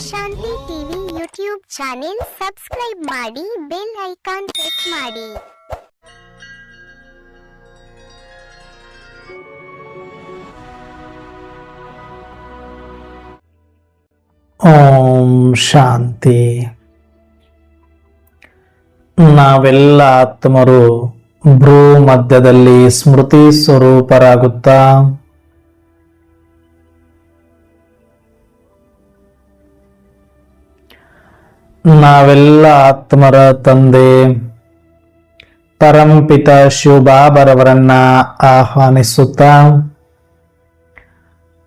ಶಾಂತಿ TV YouTube channel subscribe ಮಾಡಿ, bell icon press ಮಾಡಿ. ಓಂ ಶಾಂತಿ. ನಾವೆಲ್ಲ ಆತ್ಮರು ಭ್ರೂ ಮಧ್ಯದಲ್ಲಿ ಸ್ಮೃತಿ ಸ್ವರೂಪರಾಗುತ್ತಾ ನಾವೆಲ್ಲ ಆತ್ಮರ ತಂದೆ ಪರಂಪಿತ ಶಿವಬಾಬರವರನ್ನ ಆಹ್ವಾನಿಸುತ್ತಾ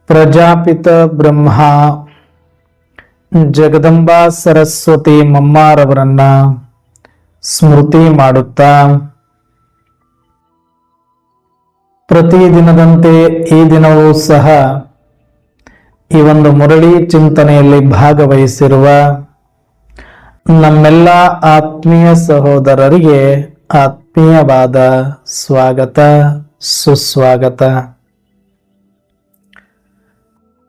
ಪ್ರಜಾಪಿತ ಬ್ರಹ್ಮ ಜಗದಂಬಾ ಸರಸ್ವತಿ ಮಮ್ಮಾರವರನ್ನ ಸ್ಮೃತಿ ಮಾಡುತ್ತಾ ಪ್ರತಿದಿನದಂತೆ ಈ ದಿನವೂ ಸಹ ಈ ಒಂದು ಮುರಳಿ ಚಿಂತನೆಯಲ್ಲಿ ಭಾಗವಹಿಸಿರುವ ನಮ್ಮೆಲ್ಲ ಆತ್ಮೀಯ ಸಹೋದರರಿಗೆ ಆತ್ಮೀಯವಾದ ಸ್ವಾಗತ, ಸುಸ್ವಾಗತ.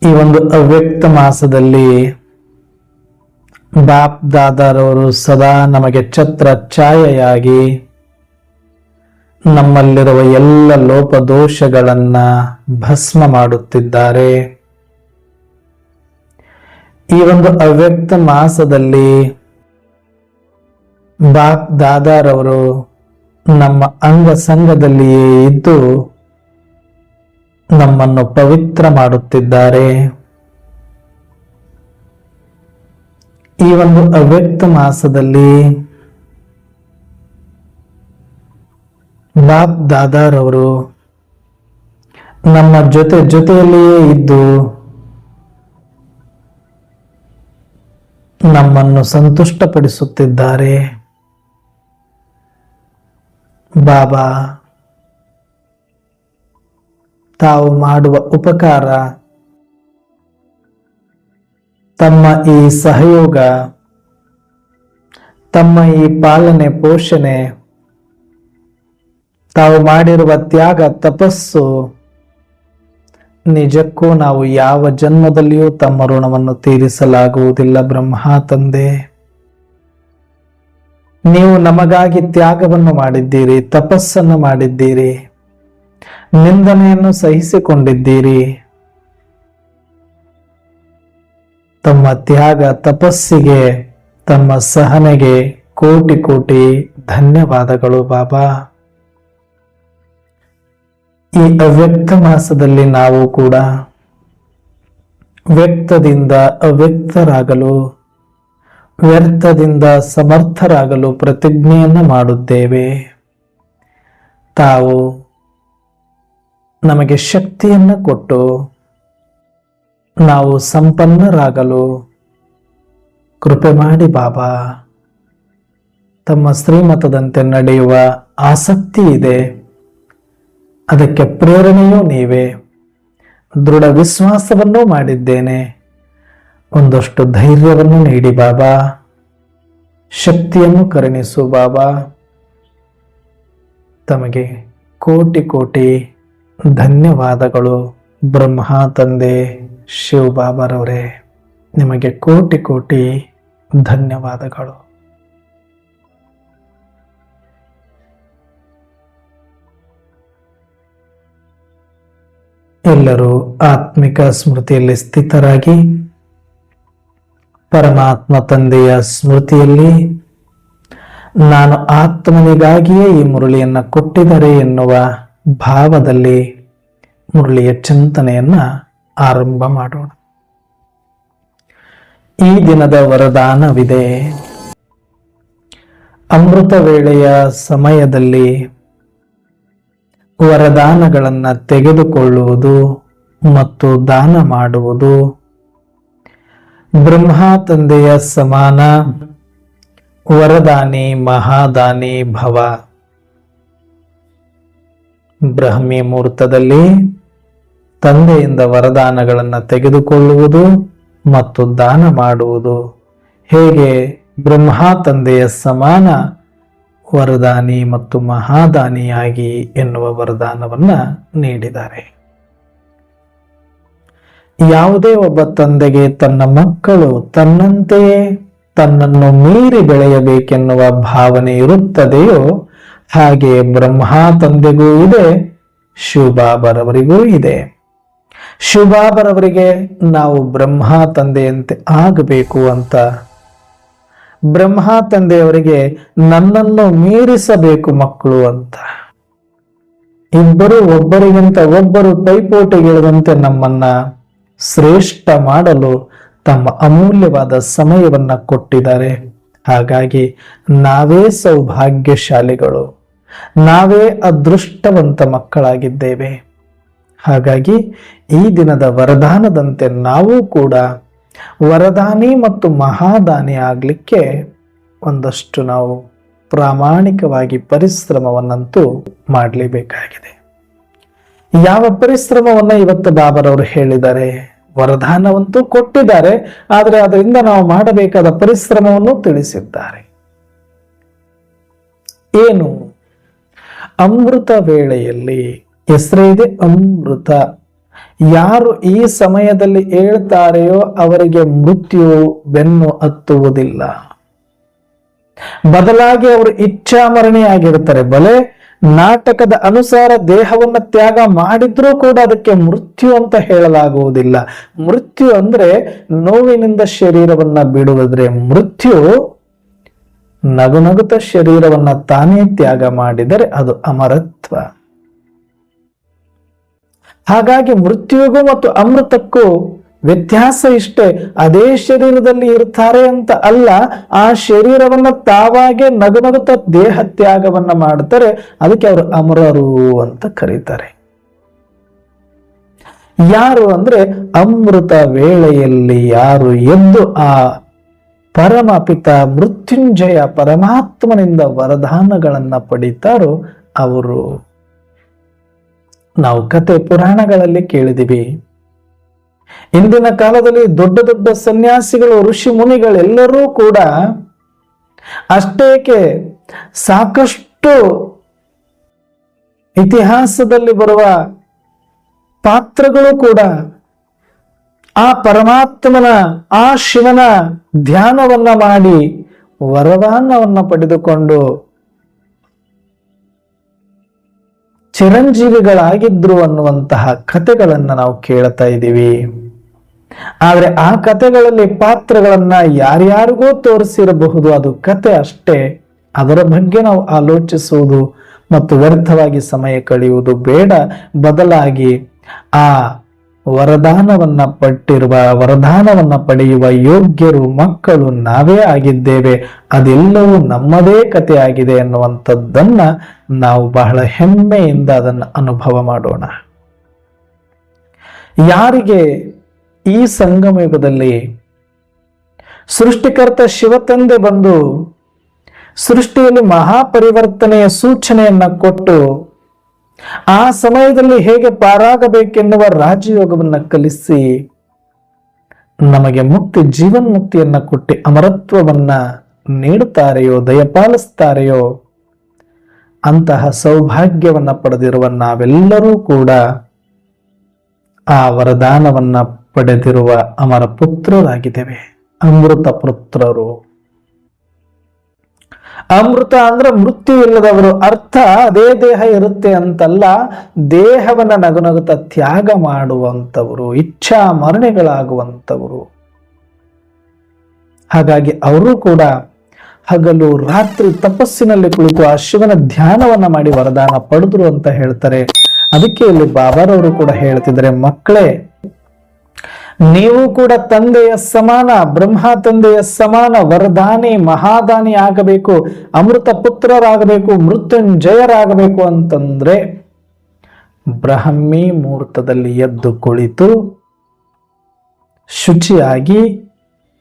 ಈ ಒಂದು ಅವ್ಯಕ್ತ ಮಾಸದಲ್ಲಿ ಬಾಪ್ ದಾದಾರವರು ಸದಾ ನಮಗೆ ಛತ್ರ ಛಾಯೆಯಾಗಿ ನಮ್ಮಲ್ಲಿರುವ ಎಲ್ಲ ಲೋಪದೋಷಗಳನ್ನ ಭಸ್ಮ ಮಾಡುತ್ತಿದ್ದಾರೆ. ಈ ಒಂದು ಅವ್ಯಕ್ತ ಮಾಸದಲ್ಲಿ ಬಾಪ್ ದಾದಾರವರು ನಮ್ಮ ಅಂಗ ಸಂಘದಲ್ಲಿಯೇ ಇದ್ದು ನಮ್ಮನ್ನು ಪವಿತ್ರ ಮಾಡುತ್ತಿದ್ದಾರೆ. ಈ ಒಂದು ಅವ್ಯಕ್ತ ಮಾಸದಲ್ಲಿ ಬಾಪ್ ದಾದಾರವರು ನಮ್ಮ ಜೊತೆಯಲ್ಲಿಯೇ ಇದ್ದು ನಮ್ಮನ್ನು ಸಂತುಷ್ಟಪಡಿಸುತ್ತಿದ್ದಾರೆ. ಬಾಬಾ ತಾವು ಮಾಡುವ ಉಪಕಾರ, ತಮ್ಮ ಈ ಸಹಯೋಗ, ತಮ್ಮ ಈ ಪಾಲನೆ ಪೋಷಣೆ, ತಾವು ಮಾಡಿರುವ ತ್ಯಾಗ ತಪಸ್ಸು, ನಿಜಕ್ಕೂ ನಾವು ಯಾವ ಜನ್ಮದಲ್ಲಿಯೂ ತಮ್ಮ ಋಣವನ್ನು ತೀರಿಸಲಾಗುವುದಿಲ್ಲ. ಬ್ರಹ್ಮ ತಂದೆ, ನೀವು ನಮಗಾಗಿ ತ್ಯಾಗವನ್ನು ಮಾಡಿದ್ದೀರಿ, ತಪಸ್ಸನ್ನು ಮಾಡಿದ್ದೀರಿ, ನಿಂದನೆಯನ್ನು ಸಹಿಸಿಕೊಂಡಿದ್ದೀರಿ. ತಮ್ಮ ತ್ಯಾಗ ತಪಸ್ಸಿಗೆ, ತಮ್ಮ ಸಹನೆಗೆ ಕೋಟಿ ಕೋಟಿ ಧನ್ಯವಾದಗಳು ಬಾಬಾ. ಈ ಅವ್ಯಕ್ತ ಮಾಸದಲ್ಲಿ ನಾವು ಕೂಡ ವ್ಯಕ್ತದಿಂದ ಅವ್ಯಕ್ತರಾಗಲು, ವ್ಯರ್ಥದಿಂದ ಸಮರ್ಥರಾಗಲು ಪ್ರತಿಜ್ಞೆಯನ್ನು ಮಾಡುತ್ತೇವೆ. ತಾವು ನಮಗೆ ಶಕ್ತಿಯನ್ನು ಕೊಟ್ಟು ನಾವು ಸಂಪನ್ನರಾಗಲು ಕೃಪೆ ಮಾಡಿ ಬಾಬಾ. ತಮ್ಮ ಶ್ರೀಮತದಂತೆ ನಡೆಯುವ ಆಸಕ್ತಿ ಇದೆ, ಅದಕ್ಕೆ ಪ್ರೇರಣೆಯೂ ನೀವೇ. ದೃಢ ವಿಶ್ವಾಸವನ್ನೂ ಮಾಡಿದ್ದೇನೆ. ಒಂದಷ್ಟು ಧೈರ್ಯವನ್ನು ನೀಡಿ ಬಾಬಾ, ಶಕ್ತಿಯನ್ನು ಕರುಣಿಸು ಬಾಬಾ. ತಮಗೆ ಕೋಟಿ ಕೋಟಿ ಧನ್ಯವಾದಗಳು ಬ್ರಹ್ಮ ತಂದೆ ಶಿವ ಬಾಬರವರೇ. ನಿಮಗೆ ಕೋಟಿ ಕೋಟಿ ಧನ್ಯವಾದಗಳು. ಎಲ್ಲರೂ ಆತ್ಮಿಕ ಸ್ಮೃತಿಯಲ್ಲಿ ಸ್ಥಿತರಾಗಿ ಪರಮಾತ್ಮ ತಂದೆಯ ಸ್ಮೃತಿಯಲ್ಲಿ ನಾನು ಆತ್ಮನಿಗಾಗಿಯೇ ಈ ಮುರಳಿಯನ್ನ ಕೊಟ್ಟಿದ್ದಾರೆ ಎನ್ನುವ ಭಾವದಲ್ಲಿ ಮುರಳಿಯ ಚಿಂತನೆಯನ್ನ ಆರಂಭ ಮಾಡೋಣ. ಈ ದಿನದ ವರದಾನವಿದೆ. ಅಮೃತ ವೇಳೆಯ ಸಮಯದಲ್ಲಿ ವರದಾನಗಳನ್ನ ತೆಗೆದುಕೊಳ್ಳುವುದು ಮತ್ತು ದಾನ ಮಾಡುವುದು ಬ್ರಹ್ಮ ತಂದೆಯ ಸಮಾನ. ವರದಾನಿ ಮಹಾದಾನಿ ಭವ. ಬ್ರಹ್ಮಿ ಮುಹೂರ್ತದಲ್ಲಿ ತಂದೆಯಿಂದ ವರದಾನಗಳನ್ನು ತೆಗೆದುಕೊಳ್ಳುವುದು ಮತ್ತು ದಾನ ಮಾಡುವುದು ಹೇಗೆ ಬ್ರಹ್ಮ ತಂದೆಯ ಸಮಾನ ವರದಾನಿ ಮತ್ತು ಮಹಾದಾನಿಯಾಗಿ ಎನ್ನುವ ವರದಾನವನ್ನ ನೀಡಿದ್ದಾರೆ. ಯಾವುದೇ ಒಬ್ಬ ತಂದೆಗೆ ತನ್ನ ಮಕ್ಕಳು ತನ್ನಂತೆಯೇ ತನ್ನನ್ನು ಮೀರಿ ಬೆಳೆಯಬೇಕೆನ್ನುವ ಭಾವನೆ ಇರುತ್ತದೆಯೋ ಹಾಗೆ ಬ್ರಹ್ಮ ತಂದೆಗೂ ಇದೆ, ಶಿವಬಾಬರವರಿಗೂ ಇದೆ. ಶಿವಬಾಬರವರಿಗೆ ನಾವು ಬ್ರಹ್ಮ ತಂದೆಯಂತೆ ಆಗಬೇಕು ಅಂತ, ಬ್ರಹ್ಮ ತಂದೆಯವರಿಗೆ ನನ್ನನ್ನು ಮೀರಿಸಬೇಕು ಮಕ್ಕಳು ಅಂತ. ಇಬ್ಬರು ಒಬ್ಬರಿಗಿಂತ ಒಬ್ಬರು ಪೈಪೋಟಿಗಿಳಿದಂತೆ ನಮ್ಮನ್ನ ಶ್ರೇಷ್ಠ ಮಾಡಲು ತಮ್ಮ ಅಮೂಲ್ಯವಾದ ಸಮಯವನ್ನ ಕೊಟ್ಟಿದ್ದಾರೆ. ಹಾಗಾಗಿ ನಾವೇ ಸೌಭಾಗ್ಯಶಾಲಿಗಳು, ನಾವೇ ಅದೃಷ್ಟವಂತ ಮಕ್ಕಳಾಗಿದ್ದೇವೆ. ಹಾಗಾಗಿ ಈ ದಿನದ ವರದಾನದಂತೆ ನಾವು ಕೂಡ ವರದಾನಿ ಮತ್ತು ಮಹಾದಾನಿ ಆಗಲಿಕ್ಕೆ ಒಂದಷ್ಟು ನಾವು ಪ್ರಾಮಾಣಿಕವಾಗಿ ಪರಿಶ್ರಮವನ್ನಂತೂ ಮಾಡಲೇಬೇಕಾಗಿದೆ. ಯಾವ ಪರಿಶ್ರಮವನ್ನ ಇವತ್ತು ಬಾಬರವರು ಹೇಳಿದ್ದಾರೆ? ವರದಾನವಂತೂ ಕೊಟ್ಟಿದ್ದಾರೆ, ಆದರೆ ಅದರಿಂದ ನಾವು ಮಾಡಬೇಕಾದ ಪರಿಶ್ರಮವನ್ನು ತಿಳಿಸಿದ್ದಾರೆ. ಏನು? ಅಮೃತ ವೇಳೆಯಲ್ಲಿ, ಹೆಸರೇ ಇದೆ ಅಮೃತ. ಯಾರು ಈ ಸಮಯದಲ್ಲಿ ಹೇಳ್ತಾರೆಯೋ ಅವರಿಗೆ ಮೃತ್ಯು ಬೆನ್ನು ಹತ್ತುವುದಿಲ್ಲ. ಬದಲಾಗಿ ಅವರು ಇಚ್ಛಾಮರಣಿಯಾಗಿರ್ತಾರೆ. ಬಲೆ ನಾಟಕದ ಅನುಸಾರ ದೇಹವನ್ನ ತ್ಯಾಗ ಮಾಡಿದ್ರೂ ಕೂಡ ಅದಕ್ಕೆ ಮೃತ್ಯು ಅಂತ ಹೇಳಲಾಗುವುದಿಲ್ಲ. ಮೃತ್ಯು ಅಂದ್ರೆ ನೋವಿನಿಂದ ಶರೀರವನ್ನ ಬಿಡುವುದ್ರೆ ಮೃತ್ಯು. ನಗುನಗುತ್ತ ಶರೀರವನ್ನ ತಾನೇ ತ್ಯಾಗ ಮಾಡಿದರೆ ಅದು ಅಮರತ್ವ. ಹಾಗಾಗಿ ಮೃತ್ಯುವಿಗೂ ಮತ್ತು ಅಮೃತಕ್ಕೂ ವ್ಯತ್ಯಾಸ ಇಷ್ಟೇ. ಅದೇ ಶರೀರದಲ್ಲಿ ಇರ್ತಾರೆ ಅಂತ ಅಲ್ಲ, ಆ ಶರೀರವನ್ನ ತಾವಾಗೆ ನಗುನಗುತ್ತ ದೇಹ ತ್ಯಾಗವನ್ನ ಮಾಡ್ತಾರೆ. ಅದಕ್ಕೆ ಅವರು ಅಮರರು ಅಂತ ಕರೀತಾರೆ. ಯಾರು ಅಂದ್ರೆ ಅಮೃತ ವೇಳೆಯಲ್ಲಿ ಯಾರು ಎದ್ದು ಆ ಪರಮಪಿತ ಮೃತ್ಯುಂಜಯ ಪರಮಾತ್ಮನಿಂದ ವರದಾನಗಳನ್ನ ಪಡಿತಾರೋ ಅವರು. ನಾವು ಕತೆ ಪುರಾಣಗಳಲ್ಲಿ ಕೇಳಿದಿವಿ. ಇಂದಿನ ಕಾಲದಲ್ಲಿ ದೊಡ್ಡ ದೊಡ್ಡ ಸನ್ಯಾಸಿಗಳು, ಋಷಿ ಮುನಿಗಳೆಲ್ಲರೂ ಕೂಡ ಅಷ್ಟೇಕೆ ಸಾಕಷ್ಟು ಇತಿಹಾಸದಲ್ಲಿ ಬರುವ ಪಾತ್ರಗಳು ಕೂಡ ಆ ಪರಮಾತ್ಮನ, ಆ ಶಿವನ ಧ್ಯಾನವನ್ನ ಮಾಡಿ ವರದಾನವನ್ನ ಪಡೆದುಕೊಂಡು ಚಿರಂಜೀವಿಗಳಾಗಿದ್ರು ಅನ್ನುವಂತಹ ಕಥೆಗಳನ್ನ ನಾವು ಕೇಳ್ತಾ ಇದ್ದೀವಿ. ಆದ್ರೆ ಆ ಕಥೆಗಳಲ್ಲಿ ಪಾತ್ರಗಳನ್ನ ಯಾರ್ಯಾರಿಗೋ ತೋರಿಸಿರಬಹುದು, ಅದು ಕತೆ ಅಷ್ಟೇ. ಅದರ ಬಗ್ಗೆ ನಾವು ಆಲೋಚಿಸುವುದು ಮತ್ತು ವ್ಯರ್ಥವಾಗಿ ಸಮಯ ಕಳೆಯುವುದು ಬೇಡ. ಬದಲಾಗಿ ಆ ವರದಾನವನ್ನ ಪಡೆಯುವ ಯೋಗ್ಯರು ಮಕ್ಕಳು ನಾವೇ ಆಗಿದ್ದೇವೆ. ಅದೆಲ್ಲವೂ ನಮ್ಮದೇ ಕಥೆ ಆಗಿದೆ ಎನ್ನುವಂಥದ್ದನ್ನ ನಾವು ಬಹಳ ಹೆಮ್ಮೆಯಿಂದ ಅದನ್ನು ಅನುಭವ ಮಾಡೋಣ. ಯಾರಿಗೆ ಈ ಸಂಗಮ ಯುಗದಲ್ಲಿ ಸೃಷ್ಟಿಕರ್ತ ಶಿವತಂದೆ ಬಂದು ಸೃಷ್ಟಿಯಲ್ಲಿ ಮಹಾಪರಿವರ್ತನೆಯ ಸೂಚನೆಯನ್ನ ಕೊಟ್ಟು ಆ ಸಮಯದಲ್ಲಿ ಹೇಗೆ ಪಾರಾಗಬೇಕೆನ್ನುವ ರಾಜಯೋಗವನ್ನ ಕಲಿಸಿ ನಮಗೆ ಮುಕ್ತಿ, ಜೀವನ್ಮುಕ್ತಿಯನ್ನ ಕೊಟ್ಟು ಅಮರತ್ವವನ್ನ ನೀಡುತ್ತಾರೆಯೋ, ದಯಪಾಲಿಸ್ತಾರೆಯೋ ಅಂತಹ ಸೌಭಾಗ್ಯವನ್ನ ಪಡೆದಿರುವ ನಾವೆಲ್ಲರೂ ಕೂಡ ಆ ವರದಾನವನ್ನ ಪಡೆದಿರುವ ಅಮರ ಪುತ್ರರಾಗಿದ್ದೇವೆ, ಅಮೃತ ಪುತ್ರರು. ಅಮೃತ ಅಂದ್ರೆ ಮೃತ್ಯು ಇಲ್ಲದವರು. ಅರ್ಥ ಅದೇ ದೇಹ ಇರುತ್ತೆ ಅಂತಲ್ಲ, ದೇಹವನ್ನ ನಗುನಗುತ್ತ ತ್ಯಾಗ ಮಾಡುವಂಥವರು, ಇಚ್ಛಾ ಮರಣೆಗಳಾಗುವಂಥವರು. ಹಾಗಾಗಿ ಅವರು ಕೂಡ ಹಗಲು ರಾತ್ರಿ ತಪಸ್ಸಿನಲ್ಲಿ ಕುಳಿತು ಆ ಶಿವನ ಧ್ಯಾನವನ್ನ ಮಾಡಿ ವರದಾನ ಪಡೆದ್ರು ಅಂತ ಹೇಳ್ತಾರೆ. ಅದಕ್ಕೆ ಇಲ್ಲಿ ಬಾಬಾರವರು ಕೂಡ ಹೇಳ್ತಿದ್ದಾರೆ, ಮಕ್ಕಳೇ ನೀವು ಕೂಡ ತಂದೆಯ ಸಮಾನ, ಬ್ರಹ್ಮ ತಂದೆಯ ಸಮಾನ ವರದಾನಿ ಮಹಾದಾನಿ ಆಗಬೇಕು, ಅಮೃತ ಪುತ್ರರಾಗಬೇಕು, ಮೃತ್ಯುಂಜಯರಾಗಬೇಕು ಅಂತಂದ್ರೆ ಬ್ರಹ್ಮಿ ಮುಹೂರ್ತದಲ್ಲಿ ಎದ್ದು ಕುಳಿತು ಶುಚಿಯಾಗಿ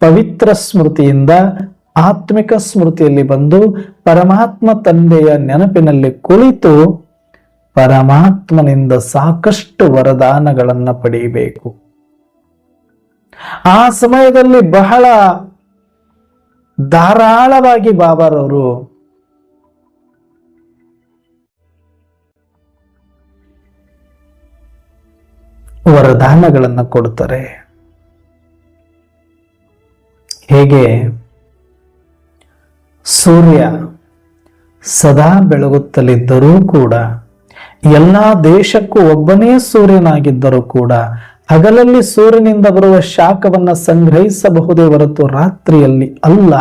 ಪವಿತ್ರ ಸ್ಮೃತಿಯಿಂದ ಆತ್ಮಿಕ ಸ್ಮೃತಿಯಲ್ಲಿ ಬಂದು ಪರಮಾತ್ಮ ತಂದೆಯ ನೆನಪಿನಲ್ಲಿ ಕುಳಿತು ಪರಮಾತ್ಮನಿಂದ ಸಾಕಷ್ಟು ವರದಾನಗಳನ್ನ ಪಡೆಯಬೇಕು. ಆ ಸಮಯದಲ್ಲಿ ಬಹಳ ಧಾರಾಳವಾಗಿ ಬಾಬಾರವರು ವರದಾನಗಳನ್ನು ಕೊಡ್ತಾರೆ. ಹೇಗೆ ಸೂರ್ಯ ಸದಾ ಬೆಳಗುತ್ತಲಿದ್ದರೂ ಕೂಡ, ಎಲ್ಲಾ ದೇಶಕ್ಕೂ ಒಬ್ಬನೇ ಸೂರ್ಯನಾಗಿದ್ದರೂ ಕೂಡ ಹಗಲಲ್ಲಿ ಸೂರ್ಯನಿಂದ ಬರುವ ಶಾಖವನ್ನ ಸಂಗ್ರಹಿಸಬಹುದೇ ಹೊರತು ರಾತ್ರಿಯಲ್ಲಿ ಅಲ್ಲ.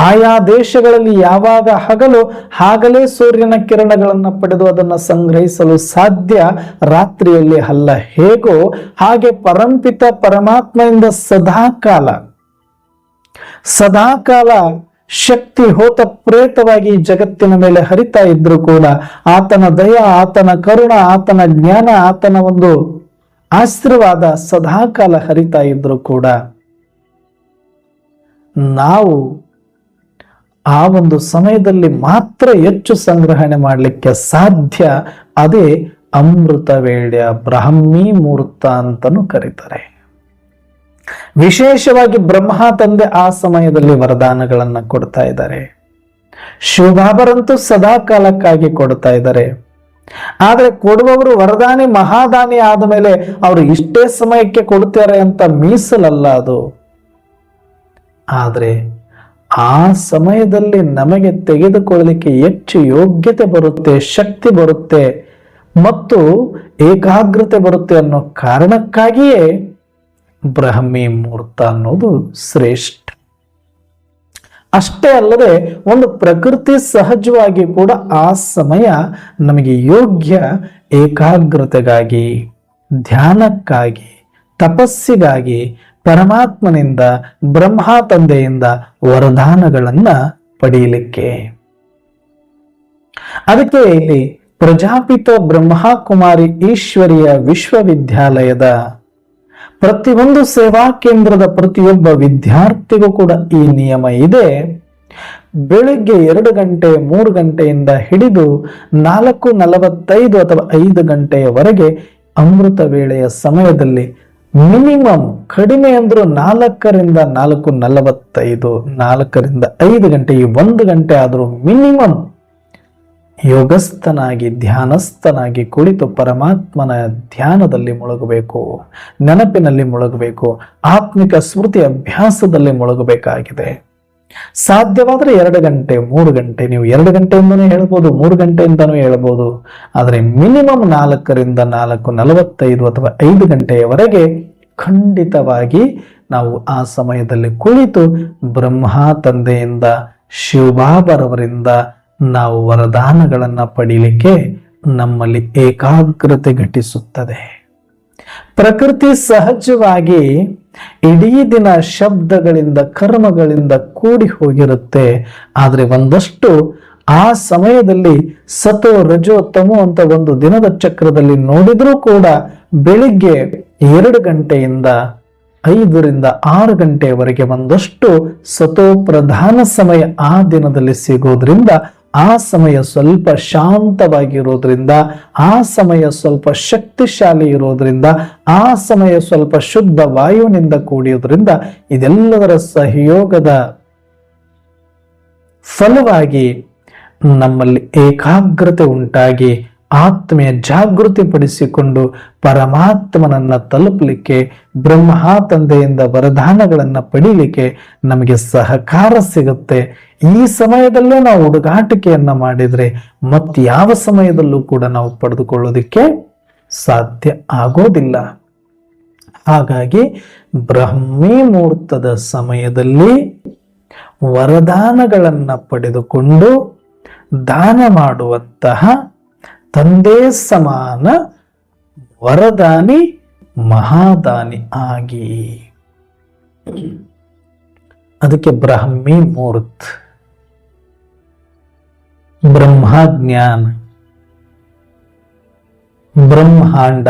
ಆಯಾ ದೇಶಗಳಲ್ಲಿ ಯಾವಾಗ ಹಗಲು ಆಗಲೇ ಸೂರ್ಯನ ಕಿರಣಗಳನ್ನು ಪಡೆದು ಅದನ್ನು ಸಂಗ್ರಹಿಸಲು ಸಾಧ್ಯ, ರಾತ್ರಿಯಲ್ಲಿ ಅಲ್ಲ. ಹೇಗೋ ಹಾಗೆ ಪರಂಪಿತ ಪರಮಾತ್ಮನಿಂದ ಸದಾಕಾಲ ಶಕ್ತಿ ಹೋತ ಪ್ರೇತವಾಗಿ ಜಗತ್ತಿನ ಮೇಲೆ ಹರಿತಾ ಇದ್ರು ಕೂಡ ಆತನ ದಯ, ಆತನ ಕರುಣ, ಆತನ ಜ್ಞಾನ, ಆತನ ಒಂದು ಆಶೀರ್ವಾದ ಸದಾಕಾಲ ಹರಿತಾ ಇದ್ರು ಕೂಡ ನಾವು ಆ ಒಂದು ಸಮಯದಲ್ಲಿ ಮಾತ್ರ ಹೆಚ್ಚು ಸಂಗ್ರಹಣೆ ಮಾಡಲಿಕ್ಕೆ ಸಾಧ್ಯ. ಅದೇ ಅಮೃತ ವೇಳ್ಯ, ಬ್ರಾಹ್ಮೀ ಮುಹೂರ್ತ ಅಂತನೂ ಕರೀತಾರೆ. ವಿಶೇಷವಾಗಿ ಬ್ರಹ್ಮ ತಂದೆ ಆ ಸಮಯದಲ್ಲಿ ವರದಾನಗಳನ್ನ ಕೊಡ್ತಾ ಇದ್ದಾರೆ. ಶಿವಬಾಬರಂತೂ ಸದಾ ಕಾಲಕ್ಕಾಗಿ ಕೊಡ್ತಾ ಇದ್ದಾರೆ. ಆದ್ರೆ ಕೊಡುವವರು ವರದಾನಿ ಮಹಾದಾನಿ ಆದ ಮೇಲೆ ಅವರು ಇಷ್ಟೇ ಸಮಯಕ್ಕೆ ಕೊಡ್ತಾರೆ ಅಂತ ಮೀಸಲಲ್ಲ ಅದು. ಆದ್ರೆ ಆ ಸಮಯದಲ್ಲಿ ನಮಗೆ ತೆಗೆದುಕೊಳ್ಳಲಿಕ್ಕೆ ಹೆಚ್ಚು ಯೋಗ್ಯತೆ ಬರುತ್ತೆ, ಶಕ್ತಿ ಬರುತ್ತೆ ಮತ್ತು ಏಕಾಗ್ರತೆ ಬರುತ್ತೆ ಅನ್ನೋ ಕಾರಣಕ್ಕಾಗಿಯೇ ಬ್ರಾಹ್ಮೀ ಮುಹೂರ್ತ ಅನ್ನೋದು ಶ್ರೇಷ್ಠ. ಅಷ್ಟೇ ಅಲ್ಲದೆ ಒಂದು ಪ್ರಕೃತಿ ಸಹಜವಾಗಿ ಕೂಡ ಆ ಸಮಯ ನಮಗೆ ಯೋಗ್ಯ ಏಕಾಗ್ರತೆಗಾಗಿ, ಧ್ಯಾನಕ್ಕಾಗಿ, ತಪಸ್ಸಿಗಾಗಿ ಪರಮಾತ್ಮನಿಂದ, ಬ್ರಹ್ಮ ತಂದೆಯಿಂದ ವರದಾನಗಳನ್ನ ಪಡೆಯಲಿಕ್ಕೆ. ಅದಕ್ಕೆ ಇಲ್ಲಿ ಪ್ರಜಾಪಿತ ಬ್ರಹ್ಮಕುಮಾರಿ ಈಶ್ವರಿಯ ವಿಶ್ವವಿದ್ಯಾಲಯದ ಪ್ರತಿಯೊಂದು ಸೇವಾ ಕೇಂದ್ರದ ಪ್ರತಿಯೊಬ್ಬ ವಿದ್ಯಾರ್ಥಿಗೂ ಕೂಡ ಈ ನಿಯಮ ಇದೆ. ಬೆಳಿಗ್ಗೆ 2 ಗಂಟೆ 3 ಗಂಟೆಯಿಂದ ಹಿಡಿದು 4:45 ಅಥವಾ 5 ಗಂಟೆಯವರೆಗೆ ಅಮೃತ ವೇಳೆಯ ಸಮಯದಲ್ಲಿ ಮಿನಿಮಮ್ ಕಡಿಮೆ ಅಂದ್ರೂ 4ರಿಂದ 4:45, 4ರಿಂದ 5 ಗಂಟೆ, ಈ 1 ಗಂಟೆ ಆದರೂ ಮಿನಿಮಮ್ ಯೋಗಸ್ಥನಾಗಿ ಧ್ಯಾನಸ್ಥನಾಗಿ ಕುಳಿತು ಪರಮಾತ್ಮನ ಧ್ಯಾನದಲ್ಲಿ ಮುಳುಗಬೇಕು, ನೆನಪಿನಲ್ಲಿ ಮುಳುಗಬೇಕು, ಆತ್ಮಿಕ ಸ್ಮೃತಿ ಅಭ್ಯಾಸದಲ್ಲಿ ಮುಳುಗಬೇಕಾಗಿದೆ. ಸಾಧ್ಯವಾದರೆ 2 ಗಂಟೆ 3 ಗಂಟೆ, ನೀವು 2 ಗಂಟೆಯಿಂದನೂ ಹೇಳ್ಬೋದು, 3 ಗಂಟೆಯಿಂದನೂ ಹೇಳ್ಬೋದು. ಆದರೆ ಮಿನಿಮಮ್ 4ರಿಂದ 4:45 ಅಥವಾ 5 ಗಂಟೆಯವರೆಗೆ ಖಂಡಿತವಾಗಿ ನಾವು ಆ ಸಮಯದಲ್ಲಿ ಕುಳಿತು ಬ್ರಹ್ಮ ತಂದೆಯಿಂದ, ಶಿವಬಾಬರವರಿಂದ ನಾವು ವರದಾನಗಳನ್ನ ಪಡೀಲಿಕ್ಕೆ ನಮ್ಮಲ್ಲಿ ಏಕಾಗ್ರತೆ ಘಟಿಸುತ್ತದೆ. ಪ್ರಕೃತಿ ಸಹಜವಾಗಿ ಇಡೀ ದಿನ ಶಬ್ದಗಳಿಂದ, ಕರ್ಮಗಳಿಂದ ಕೂಡಿ ಹೋಗಿರುತ್ತೆ. ಆದ್ರೆ ಒಂದಷ್ಟು ಆ ಸಮಯದಲ್ಲಿ ಸತೋ ರಜೋ ತಮೋ ಅಂತ ಒಂದು ದಿನದ ಚಕ್ರದಲ್ಲಿ ನೋಡಿದ್ರೂ ಕೂಡ ಬೆಳಿಗ್ಗೆ 2 ಗಂಟೆಯಿಂದ 5ರಿಂದ 6 ಗಂಟೆಯವರೆಗೆ ಒಂದಷ್ಟು ಸತೋ ಪ್ರಧಾನ ಸಮಯ ಆ ದಿನದಲ್ಲಿ ಸಿಗೋದ್ರಿಂದ ಆ ಸಮಯ ಸ್ವಲ್ಪ ಶಾಂತವಾಗಿರೋದ್ರಿಂದ, ಆ ಸಮಯ ಸ್ವಲ್ಪ ಶಕ್ತಿಶಾಲಿ ಇರೋದ್ರಿಂದ, ಆ ಸಮಯ ಸ್ವಲ್ಪ ಶುದ್ಧ ವಾಯುವಿನಿಂದ ಕೂಡಿಯೋದ್ರಿಂದ ಇದೆಲ್ಲದರ ಸಹಯೋಗದ ಫಲವಾಗಿ ನಮ್ಮಲ್ಲಿ ಏಕಾಗ್ರತೆ ಉಂಟಾಗಿ ಆತ್ಮೆಯ ಜಾಗೃತಿ ಪಡಿಸಿಕೊಂಡು ಪರಮಾತ್ಮನನ್ನ ತಲುಪಲಿಕ್ಕೆ, ಬ್ರಹ್ಮ ತಂದೆಯಿಂದ ವರದಾನಗಳನ್ನ ಪಡೀಲಿಕ್ಕೆ ನಮಗೆ ಸಹಕಾರ ಸಿಗುತ್ತೆ. ಈ ಸಮಯದಲ್ಲೇ ನಾವು ಹುಡುಗಾಟಿಕೆಯನ್ನ ಮಾಡಿದ್ರೆ ಮತ್ಯಾವ ಸಮಯದಲ್ಲೂ ಕೂಡ ನಾವು ಪಡೆದುಕೊಳ್ಳೋದಿಕ್ಕೆ ಸಾಧ್ಯ ಆಗೋದಿಲ್ಲ. ಹಾಗಾಗಿ ಬ್ರಾಹ್ಮೀ ಮುಹೂರ್ತದ ಸಮಯದಲ್ಲಿ ವರದಾನಗಳನ್ನ ಪಡೆದುಕೊಂಡು ದಾನ ಮಾಡುವಂತಹ ತಂದೆ ಸಮಾನ ವರದಾನಿ ಮಹಾದಾನಿ ಆಗಿ, ಅದಕ್ಕೆ ಬ್ರಾಹ್ಮೀ ಮುಹೂರ್ತ. ಬ್ರಹ್ಮಜ್ಞಾನ, ಬ್ರಹ್ಮಾಂಡ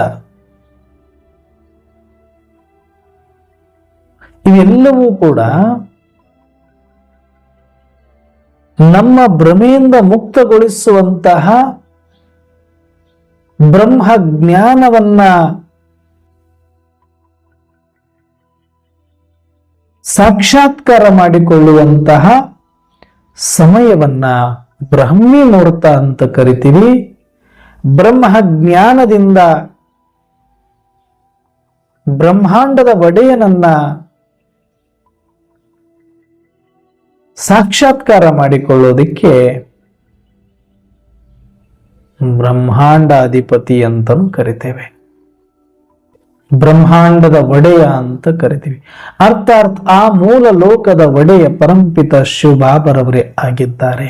ಇವೆಲ್ಲವೂ ಕೂಡ ನಮ್ಮ ಭ್ರಮೆಯಿಂದ ಮುಕ್ತಗೊಳಿಸುವಂತಹ ಬ್ರಹ್ಮ ಜ್ಞಾನವನ್ನ ಸಾಕ್ಷಾತ್ಕಾರ ಮಾಡಿಕೊಳ್ಳುವಂತಹ ಸಮಯವನ್ನ ಬ್ರಾಹ್ಮೀ ಮುಹೂರ್ತ ಅಂತ ಕರಿತೀವಿ. ಬ್ರಹ್ಮ ಜ್ಞಾನದಿಂದ ಬ್ರಹ್ಮಾಂಡದ ಒಡೆಯನನ್ನ ಸಾಕ್ಷಾತ್ಕಾರ ಮಾಡಿಕೊಳ್ಳೋದಿಕ್ಕೆ ಬ್ರಹ್ಮಾಂಡ ಅಧಿಪತಿ ಅಂತಲೂ ಕರಿತೇವೆ, ಬ್ರಹ್ಮಾಂಡದ ಒಡೆಯ ಅಂತ ಕರಿತೀವಿ. ಅರ್ಥಾತ್ ಆ ಮೂಲ ಲೋಕದ ಒಡೆಯ ಪರಂಪಿತ ಶಿವಬಾಬರವರೇ ಆಗಿದ್ದಾರೆ.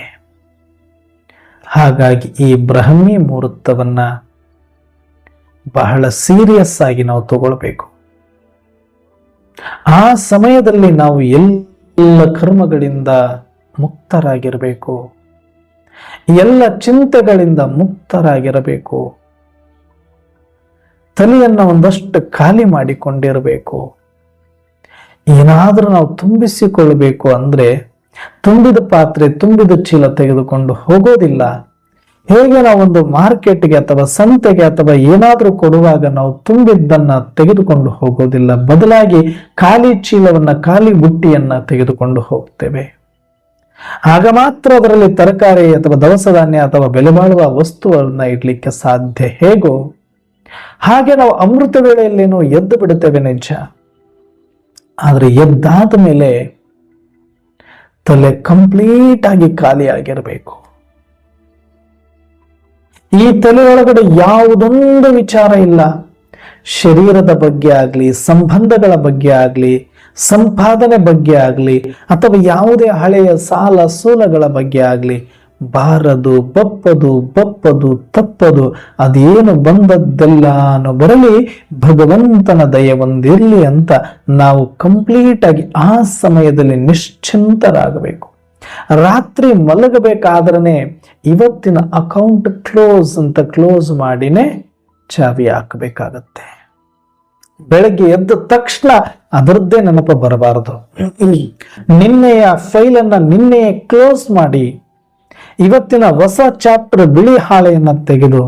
ಹಾಗಾಗಿ ಈ ಬ್ರಹ್ಮಿ ಮುಹೂರ್ತವನ್ನ ಬಹಳ ಸೀರಿಯಸ್ ಆಗಿ ನಾವು ತಗೊಳ್ಬೇಕು. ಆ ಸಮಯದಲ್ಲಿ ನಾವು ಎಲ್ಲ ಕರ್ಮಗಳಿಂದ ಮುಕ್ತರಾಗಿರಬೇಕು, ಎಲ್ಲ ಚಿಂತೆಗಳಿಂದ ಮುಕ್ತರಾಗಿರಬೇಕು, ತಲೆಯನ್ನ ಒಂದಷ್ಟು ಖಾಲಿ ಮಾಡಿಕೊಂಡಿರಬೇಕು. ಏನಾದ್ರೂ ನಾವು ತುಂಬಿಸಿಕೊಳ್ಳಬೇಕು ಅಂದ್ರೆ ತುಂಬಿದ ಪಾತ್ರೆ ತುಂಬಿದ ಚೀಲ ತೆಗೆದುಕೊಂಡು ಹೋಗೋದಿಲ್ಲ. ಹೇಗೆ ನಾವೊಂದು ಮಾರ್ಕೆಟ್ಗೆ ಅಥವಾ ಸಂತೆಗೆ ಅಥವಾ ಏನಾದ್ರೂ ಕೊಡುವಾಗ ನಾವು ತುಂಬಿದ್ದನ್ನ ತೆಗೆದುಕೊಂಡು ಹೋಗೋದಿಲ್ಲ, ಬದಲಾಗಿ ಖಾಲಿ ಚೀಲವನ್ನ ಖಾಲಿ ಬುಟ್ಟಿಯನ್ನ ತೆಗೆದುಕೊಂಡು ಹೋಗ್ತೇವೆ. ಆಗ ಮಾತ್ರ ಅದರಲ್ಲಿ ತರಕಾರಿ ಅಥವಾ ದವಸ ಧಾನ್ಯ ಅಥವಾ ಬೆಲೆ ಬಾಳುವ ವಸ್ತುವನ್ನ ಇಡ್ಲಿಕ್ಕೆ ಸಾಧ್ಯ. ಹೇಗೋ ಹಾಗೆ ನಾವು ಅಮೃತ ವೇಳೆಯಲ್ಲೇನೋ ಎದ್ದು ಬಿಡುತ್ತೇವೆ ನಿಜ, ಆದ್ರೆ ಎದ್ದಾದ ಮೇಲೆ ತಲೆ ಕಂಪ್ಲೀಟ್ ಆಗಿ ಖಾಲಿ ಆಗಿರಬೇಕು. ಈ ತಲೆ ಒಳಗಡೆ ಯಾವುದೊಂದು ವಿಚಾರ ಇಲ್ಲ. ಶರೀರದ ಬಗ್ಗೆ ಆಗ್ಲಿ, ಸಂಬಂಧಗಳ ಬಗ್ಗೆ ಆಗ್ಲಿ, ಸಂಪಾದನೆ ಬಗ್ಗೆ ಆಗ್ಲಿ, ಅಥವಾ ಯಾವುದೇ ಹಳೆಯ ಸಾಲ ಸೂಲಗಳ ಬಗ್ಗೆ ಆಗ್ಲಿ, ಬಾರದು ಬಪ್ಪದು ತಪ್ಪದು ಅದೇನು ಬಂದದ್ದೆಲ್ಲಾನು ಬರಲಿ, ಭಗವಂತನ ದಯೆ ಒಂದಿರಲಿ ಅಂತ ನಾವು ಕಂಪ್ಲೀಟ್ ಆಗಿ ಆ ಸಮಯದಲ್ಲಿ ನಿಶ್ಚಿಂತರಾಗಬೇಕು. ರಾತ್ರಿ ಮಲಗಬೇಕಾದ್ರೆ ಇವತ್ತಿನ ಅಕೌಂಟ್ ಕ್ಲೋಸ್ ಅಂತ ಕ್ಲೋಸ್ ಮಾಡಿನೇ ಚಾವಿ ಹಾಕಬೇಕಾಗತ್ತೆ. ಬೆಳಗ್ಗೆ ಎದ್ದ ತಕ್ಷಣ ಅದರದ್ದೇ ನೆನಪು ಬರಬಾರದು. ನಿನ್ನೆಯ ಫೈಲನ್ನ ನಿನ್ನೆಯೇ ಕ್ಲೋಸ್ ಮಾಡಿ ಇವತ್ತಿನ ಹೊಸ ಚಾಪ್ಟರ್ ಬಿಳಿ ಹಾಳೆಯನ್ನ ತೆಗೆದು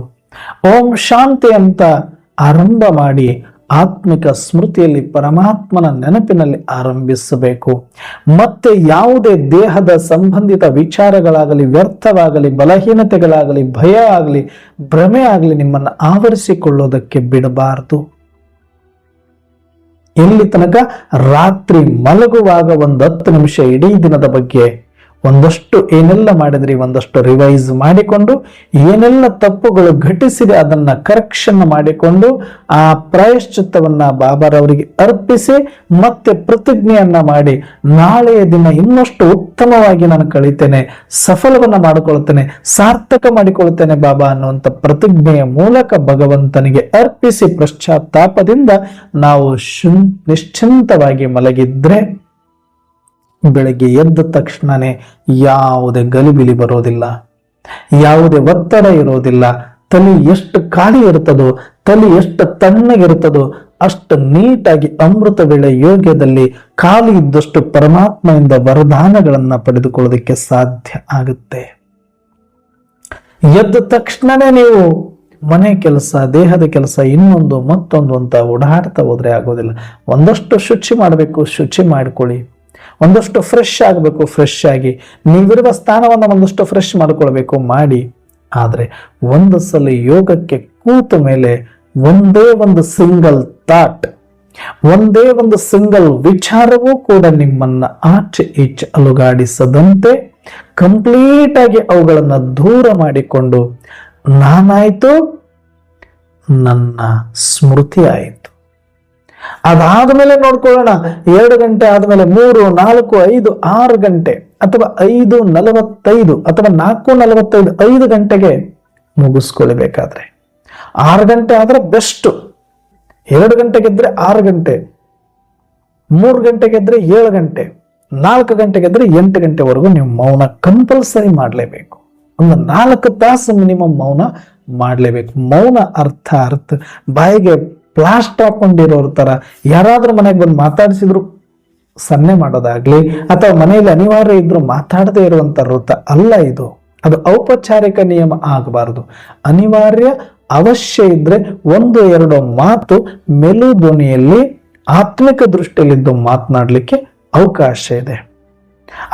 ಓಂ ಶಾಂತಿ ಅಂತ ಆರಂಭ ಮಾಡಿ ಆತ್ಮಿಕ ಸ್ಮೃತಿಯಲ್ಲಿ ಪರಮಾತ್ಮನ ನೆನಪಿನಲ್ಲಿ ಆರಂಭಿಸಬೇಕು. ಮತ್ತೆ ಯಾವುದೇ ದೇಹದ ಸಂಬಂಧಿತ ವಿಚಾರಗಳಾಗಲಿ, ವ್ಯರ್ಥವಾಗಲಿ, ಬಲಹೀನತೆಗಳಾಗಲಿ, ಭಯ ಆಗಲಿ, ಭ್ರಮೆ ಆಗಲಿ ನಿಮ್ಮನ್ನು ಆವರಿಸಿಕೊಳ್ಳೋದಕ್ಕೆ ಬಿಡಬಾರದು. ಇಲ್ಲಿ ತನಕ ರಾತ್ರಿ ಮಲಗುವಾಗ ಒಂದು 10 ನಿಮಿಷ ಇಡೀ ದಿನದ ಬಗ್ಗೆ ಒಂದಷ್ಟು ಏನೆಲ್ಲ ಮಾಡಿದ್ರಿ ಒಂದಷ್ಟು ರಿವೈಸ್ ಮಾಡಿಕೊಂಡು, ಏನೆಲ್ಲ ತಪ್ಪುಗಳು ಘಟಿಸಿದೆ ಅದನ್ನ ಕರೆಕ್ಷನ್ ಮಾಡಿಕೊಂಡು ಆ ಪ್ರಾಯಶ್ಚಿತ್ತವನ್ನ ಬಾಬಾರವರಿಗೆ ಅರ್ಪಿಸಿ ಮತ್ತೆ ಪ್ರತಿಜ್ಞೆಯನ್ನ ಮಾಡಿ, ನಾಳೆಯ ದಿನ ಇನ್ನಷ್ಟು ಉತ್ತಮವಾಗಿ ನಾನು ಕಳೀತೇನೆ, ಸಫಲವನ್ನ ಮಾಡಿಕೊಳ್ತೇನೆ, ಸಾರ್ಥಕ ಮಾಡಿಕೊಳ್ತೇನೆ ಬಾಬಾ ಅನ್ನುವಂಥ ಪ್ರತಿಜ್ಞೆಯ ಮೂಲಕ ಭಗವಂತನಿಗೆ ಅರ್ಪಿಸಿ ಪಶ್ಚಾತ್ತಾಪದಿಂದ ನಾವು ನಿಶ್ಚಿಂತವಾಗಿ ಮಲಗಿದ್ರೆ ಬೆಳಗ್ಗೆ ಎದ್ದ ತಕ್ಷಣನೇ ಯಾವುದೇ ಗಲಿಬಿಲಿ ಬರೋದಿಲ್ಲ, ಯಾವುದೇ ಒತ್ತಡ ಇರೋದಿಲ್ಲ. ತಲೆ ಎಷ್ಟು ಖಾಲಿ ಇರ್ತದೋ, ತಲೆ ಎಷ್ಟು ತಣ್ಣಗಿರ್ತದೋ ಅಷ್ಟು ನೀಟಾಗಿ ಅಮೃತ ವೇಳೆ ಯೋಗ್ಯದಲ್ಲಿ ಖಾಲಿ ಇದ್ದಷ್ಟು ಪರಮಾತ್ಮನಿಂದ ವರದಾನಗಳನ್ನ ಪಡೆದುಕೊಳ್ಳೋದಕ್ಕೆ ಸಾಧ್ಯ ಆಗುತ್ತೆ. ಎದ್ದ ತಕ್ಷಣನೇ ನೀವು ಮನೆ ಕೆಲಸ, ದೇಹದ ಕೆಲಸ, ಇನ್ನೊಂದು ಮತ್ತೊಂದು ಅಂತ ಓಡಾಡ್ತಾ ಹೋದ್ರೆ ಆಗೋದಿಲ್ಲ. ಒಂದಷ್ಟು ಶುಚಿ ಮಾಡಬೇಕು, ಶುಚಿ ಮಾಡ್ಕೊಳ್ಳಿ. ಒಂದಷ್ಟು ಫ್ರೆಶ್ ಆಗಬೇಕು, ಫ್ರೆಶ್ ಆಗಿ ನೀವಿರುವ ಸ್ಥಾನವನ್ನು ಒಂದಷ್ಟು ಫ್ರೆಶ್ ಮಾಡ್ಕೊಳ್ಬೇಕು, ಮಾಡಿ. ಆದ್ರೆ ಒಂದು ಸಲ ಯೋಗಕ್ಕೆ ಕೂತ ಮೇಲೆ ಒಂದೇ ಒಂದು ಸಿಂಗಲ್ ಥಾಟ್, ಒಂದೇ ಒಂದು ಸಿಂಗಲ್ ವಿಚಾರವೂ ಕೂಡ ನಿಮ್ಮನ್ನ ಆಚೆ ಈಚೆ ಅಲುಗಾಡಿಸದಂತೆ ಕಂಪ್ಲೀಟ್ ಆಗಿ ಅವುಗಳನ್ನ ದೂರ ಮಾಡಿಕೊಂಡು ನಾನಾಯ್ತು, ನನ್ನ ಸ್ಮೃತಿ ಆಯಿತು, ಅದಾದ್ಮೇಲೆ ನೋಡ್ಕೊಳ್ಳೋಣ. 2 ಗಂಟೆ ಆದ್ಮೇಲೆ 3, 4, 5, 6 ಗಂಟೆ ಅಥವಾ 5:45 ಅಥವಾ 4:45, 5 ಗಂಟೆಗೆ ಮುಗಿಸ್ಕೊಳ್ಬೇಕಾದ್ರೆ 6 ಗಂಟೆ ಆದ್ರೆ ಬೆಸ್ಟ್. 2 ಗಂಟೆಗೆದ್ರೆ 6 ಗಂಟೆ, 3 ಗಂಟೆಗೆದ್ರೆ 7 ಗಂಟೆ, 4 ಗಂಟೆಗೆದ್ರೆ 8 ಗಂಟೆವರೆಗೂ ನೀವು ಮೌನ ಕಂಪಲ್ಸರಿ ಮಾಡಲೇಬೇಕು. ಒಂದು 4 ತಾಸು ಮಿನಿಮಮ್ ಮೌನ ಮಾಡಲೇಬೇಕು. ಮೌನ ಅರ್ಥ ಬಾಯಿಗೆ ಪ್ಲಾಸ್ಟ್ ಹಾಕೊಂಡಿರೋರ ತರ ಯಾರಾದ್ರೂ ಮನೆಗೆ ಬಂದು ಮಾತಾಡಿಸಿದ್ರು ಸನ್ನೆ ಮಾಡೋದಾಗ್ಲಿ, ಅಥವಾ ಮನೆಯಲ್ಲಿ ಅನಿವಾರ್ಯ ಇದ್ರು ಮಾತಾಡದೇ ಇರುವಂತ ವೃತ್ತ ಅಲ್ಲ ಇದು. ಅದು ಔಪಚಾರಿಕ ನಿಯಮ ಆಗಬಾರದು. ಅನಿವಾರ್ಯ ಅವಶ್ಯ ಇದ್ರೆ 1-2 ಮಾತು ಮೆಲು ಧ್ವನಿಯಲ್ಲಿ ಆತ್ಮಿಕ ದೃಷ್ಟಿಯಲ್ಲಿದ್ದು ಮಾತನಾಡ್ಲಿಕ್ಕೆ ಅವಕಾಶ ಇದೆ.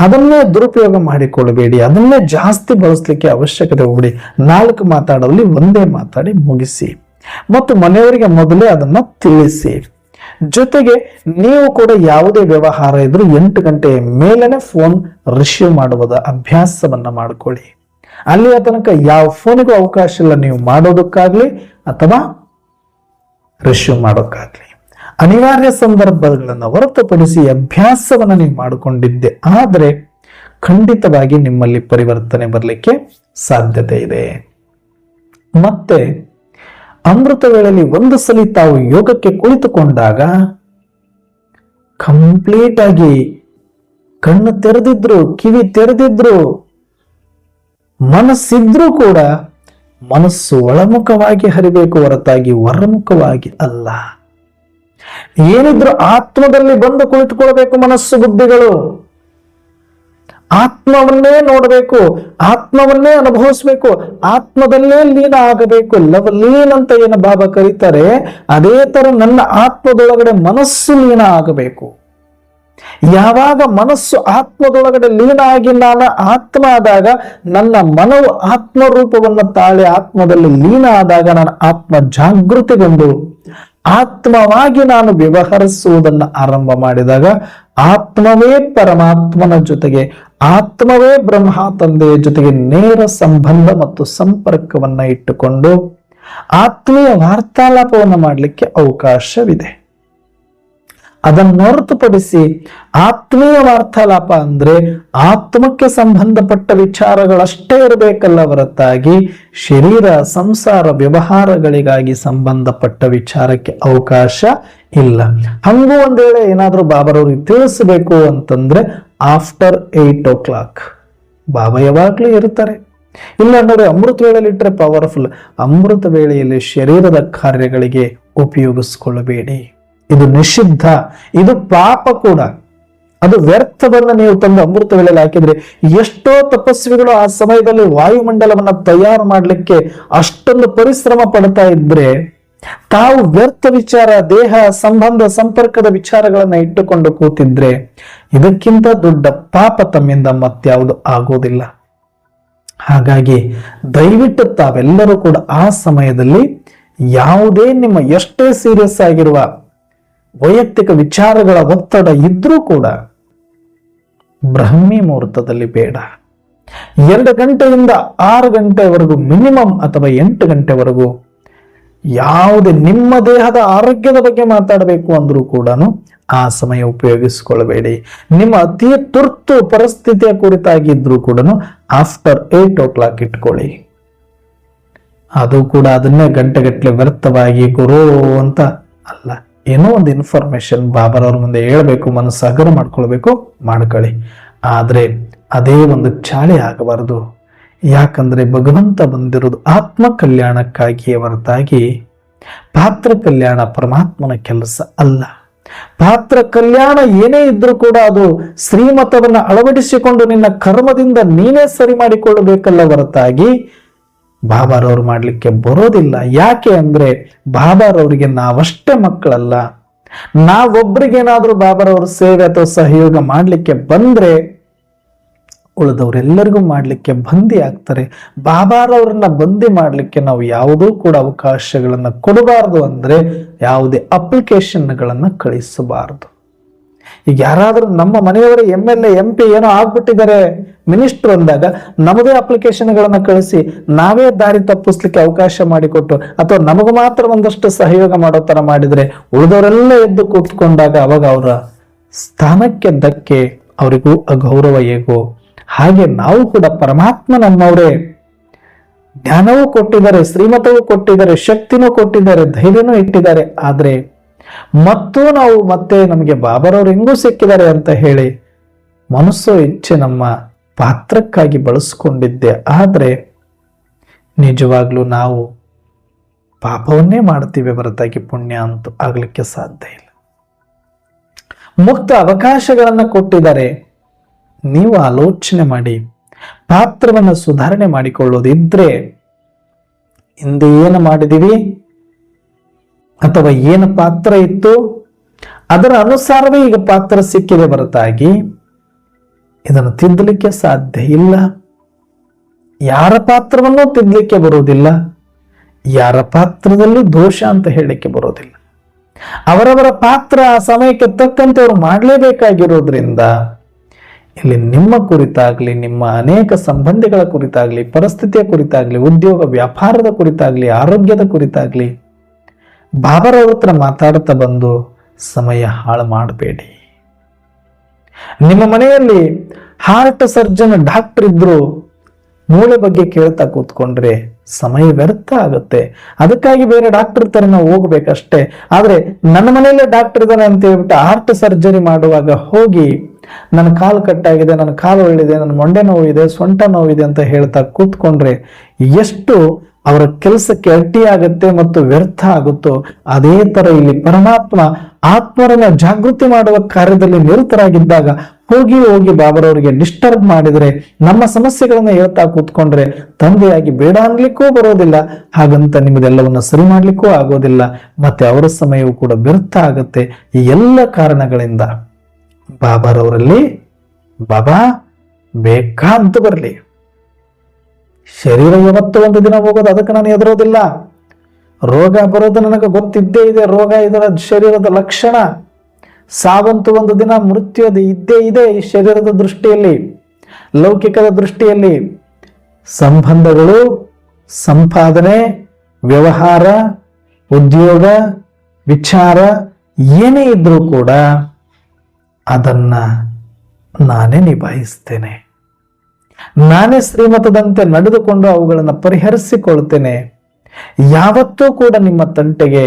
ಅದನ್ನೇ ದುರುಪಯೋಗ ಮಾಡಿಕೊಳ್ಳಬೇಡಿ, ಅದನ್ನೇ ಜಾಸ್ತಿ ಬಳಸಲಿಕ್ಕೆ ಅವಶ್ಯಕತೆ ಹೋಗ್ಬಿಡಿ. 4 ಮಾತಾಡೋದ್ರಲ್ಲಿ 1 ಮಾತಾಡಿ ಮುಗಿಸಿ ಮತ್ತು ಮನೆಯವರಿಗೆ ಮೊದಲೇ ಅದನ್ನ ತಿಳಿಸಿ. ಜೊತೆಗೆ ನೀವು ಕೂಡ ಯಾವುದೇ ವ್ಯವಹಾರ ಇದ್ರೂ 8 ಗಂಟೆಯ ಮೇಲೇನೆ ಫೋನ್ ರಿಸೀವ್ ಮಾಡುವುದ ಅಭ್ಯಾಸವನ್ನ ಮಾಡ್ಕೊಳ್ಳಿ. ಅಲ್ಲಿಯ ತನಕ ಯಾವ ಫೋನಿಗೂ ಅವಕಾಶ ಇಲ್ಲ ನೀವು ಮಾಡೋದಕ್ಕಾಗ್ಲಿ ಅಥವಾ ರಿಸೀವ್ ಮಾಡೋಕ್ಕಾಗ್ಲಿ. ಅನಿವಾರ್ಯ ಸಂದರ್ಭಗಳನ್ನು ಹೊರತುಪಡಿಸಿ ಅಭ್ಯಾಸವನ್ನ ನೀವು ಮಾಡಿಕೊಂಡಿದ್ದೆ ಆದ್ರೆ ಖಂಡಿತವಾಗಿ ನಿಮ್ಮಲ್ಲಿ ಪರಿವರ್ತನೆ ಬರಲಿಕ್ಕೆ ಸಾಧ್ಯತೆ ಇದೆ. ಮತ್ತೆ ಅಮೃತ ವೇಳೆಯಲ್ಲಿ ಒಂದು ಸಲ ತಾವು ಯೋಗಕ್ಕೆ ಕುಳಿತುಕೊಂಡಾಗ ಕಂಪ್ಲೀಟ್ ಆಗಿ ಕಣ್ಣು ತೆರೆದಿದ್ರು, ಕಿವಿ ತೆರೆದಿದ್ರು, ಮನಸ್ಸಿದ್ರೂ ಕೂಡ ಮನಸ್ಸು ಒಳಮುಖವಾಗಿ ಹರಿಬೇಕು ಹೊರತಾಗಿ ಹೊರಮುಖವಾಗಿ ಅಲ್ಲ. ಏನಿದ್ರು ಆತ್ಮದಲ್ಲಿ ಬಂದು ಕುಳಿತುಕೊಳ್ಬೇಕು. ಮನಸ್ಸು ಬುದ್ಧಿಗಳು ಆತ್ಮವನ್ನೇ ನೋಡಬೇಕು, ಆತ್ಮವನ್ನೇ ಅನುಭವಿಸ್ಬೇಕು, ಆತ್ಮದಲ್ಲೇ ಲೀನ ಆಗಬೇಕು. ಲೀನ್ ಅಂತ ಏನು ಬಾಬಾ ಕರೀತಾರೆ, ಅದೇ ತರ ನನ್ನ ಆತ್ಮದೊಳಗಡೆ ಮನಸ್ಸು ಲೀನ ಆಗಬೇಕು. ಯಾವಾಗ ಮನಸ್ಸು ಆತ್ಮದೊಳಗಡೆ ಲೀನ ಆಗಿ ನಾನು ಆತ್ಮ ಆದಾಗ ನನ್ನ ಮನವು ಆತ್ಮ ರೂಪವನ್ನು ತಾಳೆ ಆತ್ಮದಲ್ಲಿ ಲೀನ ಆದಾಗ ನಾನು ಆತ್ಮ ಜಾಗೃತಿಗೊಂಡು ಆತ್ಮವಾಗಿ ನಾನು ವ್ಯವಹರಿಸುವುದನ್ನು ಆರಂಭ ಮಾಡಿದಾಗ ಆತ್ಮವೇ ಪರಮಾತ್ಮನ ಜೊತೆಗೆ, ಆತ್ಮವೇ ಬ್ರಹ್ಮ ತಂದೆಯ ಜೊತೆಗೆ ನೇರ ಸಂಬಂಧ ಮತ್ತು ಸಂಪರ್ಕವನ್ನ ಇಟ್ಟುಕೊಂಡು ಆತ್ಮೀಯ ವಾರ್ತಾಲಾಪವನ್ನು ಮಾಡಲಿಕ್ಕೆ ಅವಕಾಶವಿದೆ. ಅದನ್ನು ಹೊರತುಪಡಿಸಿ ಆತ್ಮೀಯ ವಾರ್ತಾಲಾಪ ಅಂದ್ರೆ ಆತ್ಮಕ್ಕೆ ಸಂಬಂಧಪಟ್ಟ ವಿಚಾರಗಳಷ್ಟೇ ಇರಬೇಕಲ್ಲ ಹೊರತಾಗಿ ಶರೀರ ಸಂಸಾರ ವ್ಯವಹಾರಗಳಿಗಾಗಿ ಸಂಬಂಧಪಟ್ಟ ವಿಚಾರಕ್ಕೆ ಅವಕಾಶ ಇಲ್ಲ. ಹಂಗೂ ಒಂದ್ ವೇಳೆ ಏನಾದ್ರೂ ಬಾಬರವ್ರಿಗೆ ತಿಳಿಸಬೇಕು ಅಂತಂದ್ರೆ ಆಫ್ಟರ್ 8 o'clock ಬಾಬಾ ಯಾವಾಗ್ಲೂ ಇರ್ತಾರೆ. ಇಲ್ಲ ನೋಡಿ ಅಮೃತ ವೇಳೆಯಲ್ಲಿ ಇಟ್ಟರೆ ಪವರ್ಫುಲ್. ಅಮೃತ ವೇಳೆಯಲ್ಲಿ ಶರೀರದ ಕಾರ್ಯಗಳಿಗೆ ಉಪಯೋಗಿಸ್ಕೊಳ್ಳಬೇಡಿ. ಇದು ನಿಷಿದ್ಧ, ಇದು ಪಾಪ ಕೂಡ. ಅದು ವ್ಯರ್ಥವನ್ನ ನೀವು ತಂದು ಅಮೃತ ವೇಳೆಯಲ್ಲಿ ಹಾಕಿದ್ರೆ ಎಷ್ಟೋ ತಪಸ್ವಿಗಳು ಆ ಸಮಯದಲ್ಲಿ ವಾಯುಮಂಡಲವನ್ನ ತಯಾರು ಮಾಡ್ಲಿಕ್ಕೆ ಅಷ್ಟೊಂದು ಪರಿಶ್ರಮ ಪಡ್ತಾ ಇದ್ರೆ ತಾವು ವ್ಯರ್ಥ ವಿಚಾರ, ದೇಹ ಸಂಬಂಧ ಸಂಪರ್ಕದ ವಿಚಾರಗಳನ್ನ ಇಟ್ಟುಕೊಂಡು ಕೂತಿದ್ರೆ ಇದಕ್ಕಿಂತ ದೊಡ್ಡ ಪಾಪ ತಮ್ಮಿಂದ ಮತ್ಯಾವುದು ಆಗೋದಿಲ್ಲ. ಹಾಗಾಗಿ ದಯವಿಟ್ಟು ತಾವೆಲ್ಲರೂ ಕೂಡ ಆ ಸಮಯದಲ್ಲಿ ಯಾವುದೇ ನಿಮ್ಮ ಎಷ್ಟೇ ಸೀರಿಯಸ್ ಆಗಿರುವ ವೈಯಕ್ತಿಕ ವಿಚಾರಗಳ ಒತ್ತಡ ಇದ್ರೂ ಕೂಡ ಬ್ರಹ್ಮಿ ಮುಹೂರ್ತದಲ್ಲಿ ಬೇಡ. 2 ಗಂಟೆಯಿಂದ 6 ಗಂಟೆವರೆಗೂ ಮಿನಿಮಮ್ ಅಥವಾ 8 ಗಂಟೆವರೆಗೂ ಯಾವುದೇ ನಿಮ್ಮ ದೇಹದ ಆರೋಗ್ಯದ ಬಗ್ಗೆ ಮಾತಾಡಬೇಕು ಅಂದ್ರೂ ಕೂಡ ಆ ಸಮಯ ಉಪಯೋಗಿಸಿಕೊಳ್ಳಬೇಡಿ. ನಿಮ್ಮ ಅತಿ ತುರ್ತು ಪರಿಸ್ಥಿತಿಯ ಕುರಿತಾಗಿದ್ರು ಕೂಡ ಆಫ್ಟರ್ 8 o'clock ಇಟ್ಕೊಳ್ಳಿ. ಅದು ಕೂಡ ಅದನ್ನೇ ಗಂಟೆಗಟ್ಟಲೆ ವ್ಯರ್ಥವಾಗಿ ಗುರು ಅಂತ ಅಲ್ಲ, ಏನೋ ಒಂದು ಇನ್ಫಾರ್ಮೇಶನ್ ಬಾಬರವ್ರ ಮುಂದೆ ಹೇಳ್ಬೇಕು, ಮನಸ್ಸು ಹಗರ ಮಾಡ್ಕೊಳ್ಬೇಕು, ಮಾಡ್ಕೊಳ್ಳಿ. ಆದ್ರೆ ಅದೇ ಒಂದು ಚಾಳಿ ಆಗಬಾರದು. ಯಾಕಂದ್ರೆ ಭಗವಂತ ಬಂದಿರೋದು ಆತ್ಮ ಕಲ್ಯಾಣಕ್ಕಾಗಿಯೇ ಹೊರತಾಗಿ ಪಾತ್ರ ಕಲ್ಯಾಣ ಪರಮಾತ್ಮನ ಕೆಲಸ ಅಲ್ಲ. ಪಾತ್ರ ಕಲ್ಯಾಣ ಏನೇ ಇದ್ರೂ ಕೂಡ ಅದು ಶ್ರೀಮತವನ್ನ ಅಳವಡಿಸಿಕೊಂಡು ನಿನ್ನ ಕರ್ಮದಿಂದ ನೀನೇ ಸರಿ ಮಾಡಿಕೊಳ್ಳಬೇಕಲ್ಲ ಹೊರತಾಗಿ ಬಾಬಾರವ್ರು ಮಾಡ್ಲಿಕ್ಕೆ ಬರೋದಿಲ್ಲ. ಯಾಕೆ ಅಂದ್ರೆ ಬಾಬಾರವರಿಗೆ ನಾವಷ್ಟೇ ಮಕ್ಕಳಲ್ಲ. ನಾವೊಬ್ರಿಗೇನಾದ್ರೂ ಬಾಬಾರವ್ರ ಸೇವೆ ಅಥವಾ ಸಹಯೋಗ ಮಾಡ್ಲಿಕ್ಕೆ ಬಂದ್ರೆ ಉಳಿದವರೆಲ್ಲರಿಗೂ ಮಾಡ್ಲಿಕ್ಕೆ ಬಂದಿ ಆಗ್ತಾರೆ. ಬಾಬಾರವ್ರನ್ನ ಬಂದಿ ಮಾಡ್ಲಿಕ್ಕೆ ನಾವು ಯಾವುದೂ ಕೂಡ ಅವಕಾಶಗಳನ್ನ ಕೊಡಬಾರ್ದು. ಅಂದ್ರೆ ಯಾವುದೇ ಅಪ್ಲಿಕೇಶನ್ಗಳನ್ನ ಕಳಿಸಬಾರದು. ಈಗ ಯಾರಾದ್ರೂ ನಮ್ಮ ಮನೆಯವರ MLA MP ಏನೋ ಆಗ್ಬಿಟ್ಟಿದ್ದಾರೆ, ಮಿನಿಸ್ಟರ್ ಅಂದಾಗ ನಮ್ಮದೇ ಅಪ್ಲಿಕೇಶನ್ಗಳನ್ನ ಕಳಿಸಿ ನಾವೇ ದಾರಿ ತಪ್ಪಿಸ್ಲಿಕ್ಕೆ ಅವಕಾಶ ಮಾಡಿಕೊಟ್ಟು ಅಥವಾ ನಮಗೂ ಮಾತ್ರ ಒಂದಷ್ಟು ಸಹಯೋಗ ಮಾಡೋ ತರ ಮಾಡಿದ್ರೆ ಉಳಿದವರೆಲ್ಲ ಎದ್ದು ಕೂತ್ಕೊಂಡಾಗ ಅವಾಗ ಅವರ ಸ್ಥಾನಕ್ಕೆ ಧಕ್ಕೆ, ಅವರಿಗೂ ಅಗೌರವ ಹೇಗೋ ಹಾಗೆ ನಾವು ಕೂಡ ಪರಮಾತ್ಮ ನಮ್ಮವರೇ, ಜ್ಞಾನವೂ ಕೊಟ್ಟಿದ್ದಾರೆ, ಶ್ರೀಮತವೂ ಕೊಟ್ಟಿದ್ದಾರೆ, ಶಕ್ತಿನೂ ಕೊಟ್ಟಿದ್ದಾರೆ, ಧೈರ್ಯನೂ ಇಟ್ಟಿದ್ದಾರೆ. ಆದ್ರೆ ಮತ್ತು ನಾವು ಮತ್ತೆ ನಮಗೆ ಬಾಬರವ್ರು ಹೆಂಗೂ ಸಿಕ್ಕಿದ್ದಾರೆ ಅಂತ ಹೇಳಿ ಮನಸ್ಸು ಇಚ್ಛೆ ನಮ್ಮ ಪಾತ್ರಕ್ಕಾಗಿ ಬಳಸ್ಕೊಂಡಿದ್ದೆ ಆದ್ರೆ ನಿಜವಾಗ್ಲೂ ನಾವು ಪಾಪವನ್ನೇ ಮಾಡ್ತೀವಿ ಹೊರತಾಗಿ ಪುಣ್ಯ ಅಂತೂ ಆಗ್ಲಿಕ್ಕೆ ಸಾಧ್ಯ ಇಲ್ಲ. ಮುಕ್ತ ಅವಕಾಶಗಳನ್ನ ಕೊಟ್ಟಿದ್ದಾರೆ. ನೀವು ಆಲೋಚನೆ ಮಾಡಿ ಪಾತ್ರವನ್ನ ಸುಧಾರಣೆ ಮಾಡಿಕೊಳ್ಳೋದಿದ್ರೆ ಹಿಂದೆ ಏನು ಮಾಡಿದೀವಿ ಅಥವಾ ಏನು ಪಾತ್ರ ಇತ್ತು ಅದರ ಅನುಸಾರವೇ ಈಗ ಪಾತ್ರ ಸಿಕ್ಕಿದೆ ಹೊರತಾಗಿ ಇದನ್ನು ತಿದ್ದಲಿಕ್ಕೆ ಸಾಧ್ಯ ಇಲ್ಲ. ಯಾರ ಪಾತ್ರವನ್ನೂ ತಿದ್ದಲಿಕ್ಕೆ ಬರುವುದಿಲ್ಲ, ಯಾರ ಪಾತ್ರದಲ್ಲೂ ದೋಷ ಅಂತ ಹೇಳಲಿಕ್ಕೆ ಬರೋದಿಲ್ಲ. ಅವರವರ ಪಾತ್ರ ಆ ಸಮಯಕ್ಕೆ ತಕ್ಕಂತೆ ಅವರು ಮಾಡಲೇಬೇಕಾಗಿರೋದ್ರಿಂದ ಇಲ್ಲಿ ನಿಮ್ಮ ಕುರಿತಾಗ್ಲಿ, ನಿಮ್ಮ ಅನೇಕ ಸಂಬಂಧಿಗಳ ಕುರಿತಾಗ್ಲಿ, ಪರಿಸ್ಥಿತಿಯ ಕುರಿತಾಗ್ಲಿ, ಉದ್ಯೋಗ ವ್ಯಾಪಾರದ ಕುರಿತಾಗ್ಲಿ, ಆರೋಗ್ಯದ ಕುರಿತಾಗ್ಲಿ ಬಾಬರವ್ರ ಹತ್ರ ಮಾತಾಡ್ತಾ ಬಂದು ಸಮಯ ಹಾಳು ಮಾಡಬೇಡಿ. ನಿಮ್ಮ ಮನೆಯಲ್ಲಿ ಹಾರ್ಟ್ ಸರ್ಜನ್ ಡಾಕ್ಟರ್ ಇದ್ರು ಮೂಳೆ ಬಗ್ಗೆ ಕೇಳ್ತಾ ಕೂತ್ಕೊಂಡ್ರೆ ಸಮಯ ವ್ಯರ್ಥ ಆಗುತ್ತೆ. ಅದಕ್ಕಾಗಿ ಬೇರೆ ಡಾಕ್ಟರ್ ತರ ನಾವು ಹೋಗ್ಬೇಕಷ್ಟೇ. ಆದ್ರೆ ನನ್ನ ಮನೆಯಲ್ಲೇ ಡಾಕ್ಟರ್ ಇದ್ದಾನೆ ಅಂತ ಹೇಳ್ಬಿಟ್ಟು ಹಾರ್ಟ್ ಸರ್ಜರಿ ಮಾಡುವಾಗ ಹೋಗಿ ನನ್ನ ಕಾಲು ಕಟ್ಟಾಗಿದೆ, ನನ್ನ ಕಾಲು ಒಳ್ಳಿದೆ, ನನ್ನ ಮೊಂಡೆ ನೋವಿದೆ, ಸೊಂಟ ನೋವಿದೆ ಅಂತ ಹೇಳ್ತಾ ಕೂತ್ಕೊಂಡ್ರೆ ಎಷ್ಟು ಅವರ ಕೆಲಸಕ್ಕೆ ಅಡ್ಡಿಯಾಗತ್ತೆ ಮತ್ತು ವ್ಯರ್ಥ ಆಗುತ್ತೋ, ಅದೇ ತರ ಇಲ್ಲಿ ಪರಮಾತ್ಮ ಆತ್ಮರನ್ನ ಜಾಗೃತಿ ಮಾಡುವ ಕಾರ್ಯದಲ್ಲಿ ನಿರತರಾಗಿದ್ದಾಗ ಹೋಗಿ ಹೋಗಿ ಬಾಬರವರಿಗೆ ಡಿಸ್ಟರ್ಬ್ ಮಾಡಿದ್ರೆ, ನಮ್ಮ ಸಮಸ್ಯೆಗಳನ್ನ ಹೇಳ್ತಾ ಕೂತ್ಕೊಂಡ್ರೆ ತಂದೆಯಾಗಿ ಬೇಡ ಅನ್ಲಿಕ್ಕೂ ಬರೋದಿಲ್ಲ, ಹಾಗಂತ ನಿಮ್ಮದೆಲ್ಲವನ್ನ ಸರಿ ಮಾಡ್ಲಿಕ್ಕೂ ಆಗೋದಿಲ್ಲ, ಮತ್ತೆ ಅವರ ಸಮಯವೂ ಕೂಡ ವ್ಯರ್ಥ ಆಗುತ್ತೆ. ಈ ಎಲ್ಲ ಕಾರಣಗಳಿಂದ ಬಾಬರವರಲ್ಲಿ ಬಾಬಾ ಬೇಕಾದ್ದು ಬರಲಿ, ಶರೀರ ಯಾವತ್ತೂ ಒಂದು ದಿನ ಹೋಗೋದು, ಅದಕ್ಕೆ ನಾನು ಹೆದರೋದಿಲ್ಲ. ರೋಗ ಬರೋದು ನನಗೆ ಗೊತ್ತಿದ್ದೇ ಇದೆ, ರೋಗ ಇದರ ಶರೀರದ ಲಕ್ಷಣ. ಸಾವಂತೂ ಒಂದು ದಿನ, ಮೃತ್ಯು ಅದು ಇದ್ದೇ ಇದೆ. ಈ ಶರೀರದ ದೃಷ್ಟಿಯಲ್ಲಿ, ಲೌಕಿಕದ ದೃಷ್ಟಿಯಲ್ಲಿ ಸಂಬಂಧಗಳು, ಸಂಪಾದನೆ, ವ್ಯವಹಾರ, ಉದ್ಯೋಗ, ವಿಚಾರ ಏನೇ ಇದ್ರೂ ಕೂಡ ಅದನ್ನ ನಾನೇ ನಿಭಾಯಿಸ್ತೇನೆ. ನಾನೇ ಶ್ರೀಮತದಂತೆ ನಡೆದುಕೊಂಡು ಅವುಗಳನ್ನು ಪರಿಹರಿಸಿಕೊಳ್ತೇನೆ. ಯಾವತ್ತೂ ಕೂಡ ನಿಮ್ಮ ತಂಟೆಗೆ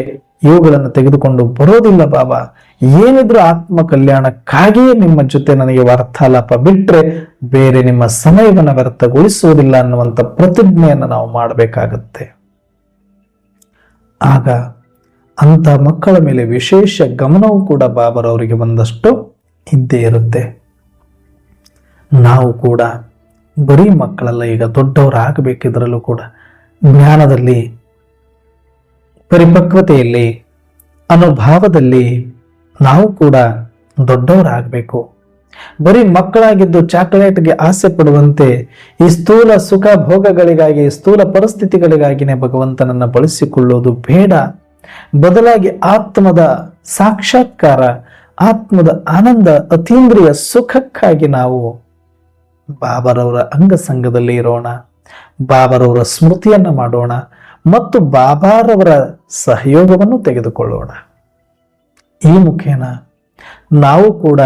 ಇವುಗಳನ್ನು ತೆಗೆದುಕೊಂಡು ಬರೋದಿಲ್ಲ ಬಾಬಾ. ಏನಿದ್ರು ಆತ್ಮ ಕಲ್ಯಾಣಕ್ಕಾಗಿಯೇ ನಿಮ್ಮ ಜೊತೆ ನನಗೆ ವಾರ್ತಾಲಾಪ ಬಿಟ್ರೆ ಬೇರೆ ನಿಮ್ಮ ಸಮಯವನ್ನು ವ್ಯರ್ಥಗೊಳಿಸುವುದಿಲ್ಲ ಅನ್ನುವಂಥ ಪ್ರತಿಜ್ಞೆಯನ್ನು ನಾವು ಮಾಡಬೇಕಾಗತ್ತೆ. ಆಗ ಅಂತ ಮಕ್ಕಳ ಮೇಲೆ ವಿಶೇಷ ಗಮನವೂ ಕೂಡ ಬಾಬರವರಿಗೆ ಒಂದಷ್ಟು ಇದ್ದೇ ಇರುತ್ತೆ. ನಾವು ಕೂಡ ಬರೀ ಮಕ್ಕಳೆಲ್ಲ, ಈಗ ದೊಡ್ಡವರಾಗಬೇಕಿದ್ರಲ್ಲೂ ಕೂಡ ಜ್ಞಾನದಲ್ಲಿ, ಪರಿಪಕ್ವತೆಯಲ್ಲಿ, ಅನುಭಾವದಲ್ಲಿ ನಾವು ಕೂಡ ದೊಡ್ಡವರಾಗಬೇಕು. ಬರೀ ಮಕ್ಕಳಾಗಿದ್ದು ಚಾಕ್ಲೇಟ್ಗೆ ಆಸೆ ಪಡುವಂತೆ ಈ ಸ್ಥೂಲ ಸುಖ ಭೋಗಗಳಿಗಾಗಿ, ಸ್ಥೂಲ ಪರಿಸ್ಥಿತಿಗಳಿಗಾಗಿನೇ ಭಗವಂತನನ್ನ ಬಳಸಿಕೊಳ್ಳೋದು ಬೇಡ. ಬದಲಾಗಿ ಆತ್ಮದ ಸಾಕ್ಷಾತ್ಕಾರ, ಆತ್ಮದ ಆನಂದ, ಅತೀಂದ್ರಿಯ ಸುಖಕ್ಕಾಗಿ ನಾವು ಬಾಬರವರ ಅಂಗಸಂಗದಲ್ಲಿ ಇರೋಣ, ಬಾಬರವರ ಸ್ಮೃತಿಯನ್ನ ಮಾಡೋಣ ಮತ್ತು ಬಾಬಾರವರ ಸಹಯೋಗವನ್ನು ತೆಗೆದುಕೊಳ್ಳೋಣ. ಈ ಮುಖೇನ ನಾವು ಕೂಡ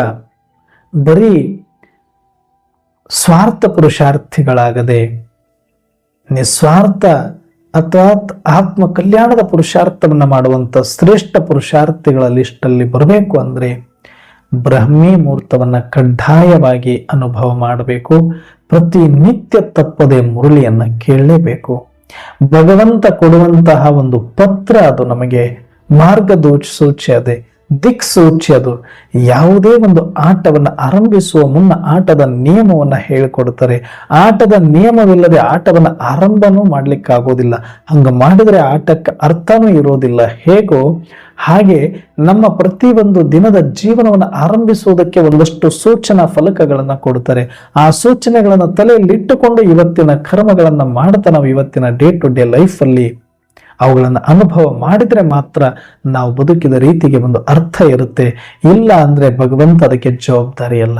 ಬರೀ ಸ್ವಾರ್ಥ ಪುರುಷಾರ್ಥಿಗಳಾಗದೆ ನಿಸ್ವಾರ್ಥ ಅಥವಾ ಆತ್ಮ ಕಲ್ಯಾಣದ ಪುರುಷಾರ್ಥವನ್ನು ಮಾಡುವಂತ ಶ್ರೇಷ್ಠ ಪುರುಷಾರ್ಥಿಗಳ ಲಿಸ್ಟಲ್ಲಿ ಬರಬೇಕು ಅಂದ್ರೆ ಬ್ರಹ್ಮಿ ಮುಹೂರ್ತವನ್ನ ಕಡ್ಡಾಯವಾಗಿ ಅನುಭವ ಮಾಡಬೇಕು. ಪ್ರತಿನಿತ್ಯ ತಪ್ಪದೆ ಮುರಳಿಯನ್ನ ಕೇಳಲೇಬೇಕು. ಭಗವಂತ ಕೊಡುವಂತಹ ಒಂದು ಪತ್ರ, ಅದು ನಮಗೆ ಮಾರ್ಗಸೂಚಿ, ಅದೇ ದಿಕ್ಸೂಚಿ. ಅದು ಯಾವುದೇ ಒಂದು ಆಟವನ್ನ ಆರಂಭಿಸುವ ಮುನ್ನ ಆಟದ ನಿಯಮವನ್ನ ಹೇಳಿಕೊಡ್ತಾರೆ. ಆಟದ ನಿಯಮವಿಲ್ಲದೆ ಆಟವನ್ನ ಆರಂಭನೂ ಮಾಡ್ಲಿಕ್ಕಾಗೋದಿಲ್ಲ. ಹಂಗ ಮಾಡಿದ್ರೆ ಆಟಕ್ಕೆ ಅರ್ಥನೂ ಇರೋದಿಲ್ಲ. ಹೇಗೋ ಹಾಗೆ ನಮ್ಮ ಪ್ರತಿಯೊಂದು ದಿನದ ಜೀವನವನ್ನು ಆರಂಭಿಸುವುದಕ್ಕೆ ಒಂದಷ್ಟು ಸೂಚನಾ ಫಲಕಗಳನ್ನ ಕೊಡ್ತಾರೆ. ಆ ಸೂಚನೆಗಳನ್ನ ತಲೆಯಲ್ಲಿಟ್ಟುಕೊಂಡು ಇವತ್ತಿನ ಕರ್ಮಗಳನ್ನ ಮಾಡ್ತಾ ನಾವು ಇವತ್ತಿನ ಡೇ ಟು ಡೇ ಲೈಫ್ ಅಲ್ಲಿ ಅವುಗಳನ್ನು ಅನುಭವ ಮಾಡಿದ್ರೆ ಮಾತ್ರ ನಾವು ಬದುಕಿದ ರೀತಿಗೆ ಒಂದು ಅರ್ಥ ಇರುತ್ತೆ. ಇಲ್ಲ ಅಂದ್ರೆ ಭಗವಂತ ಅದಕ್ಕೆ ಜವಾಬ್ದಾರಿ ಅಲ್ಲ.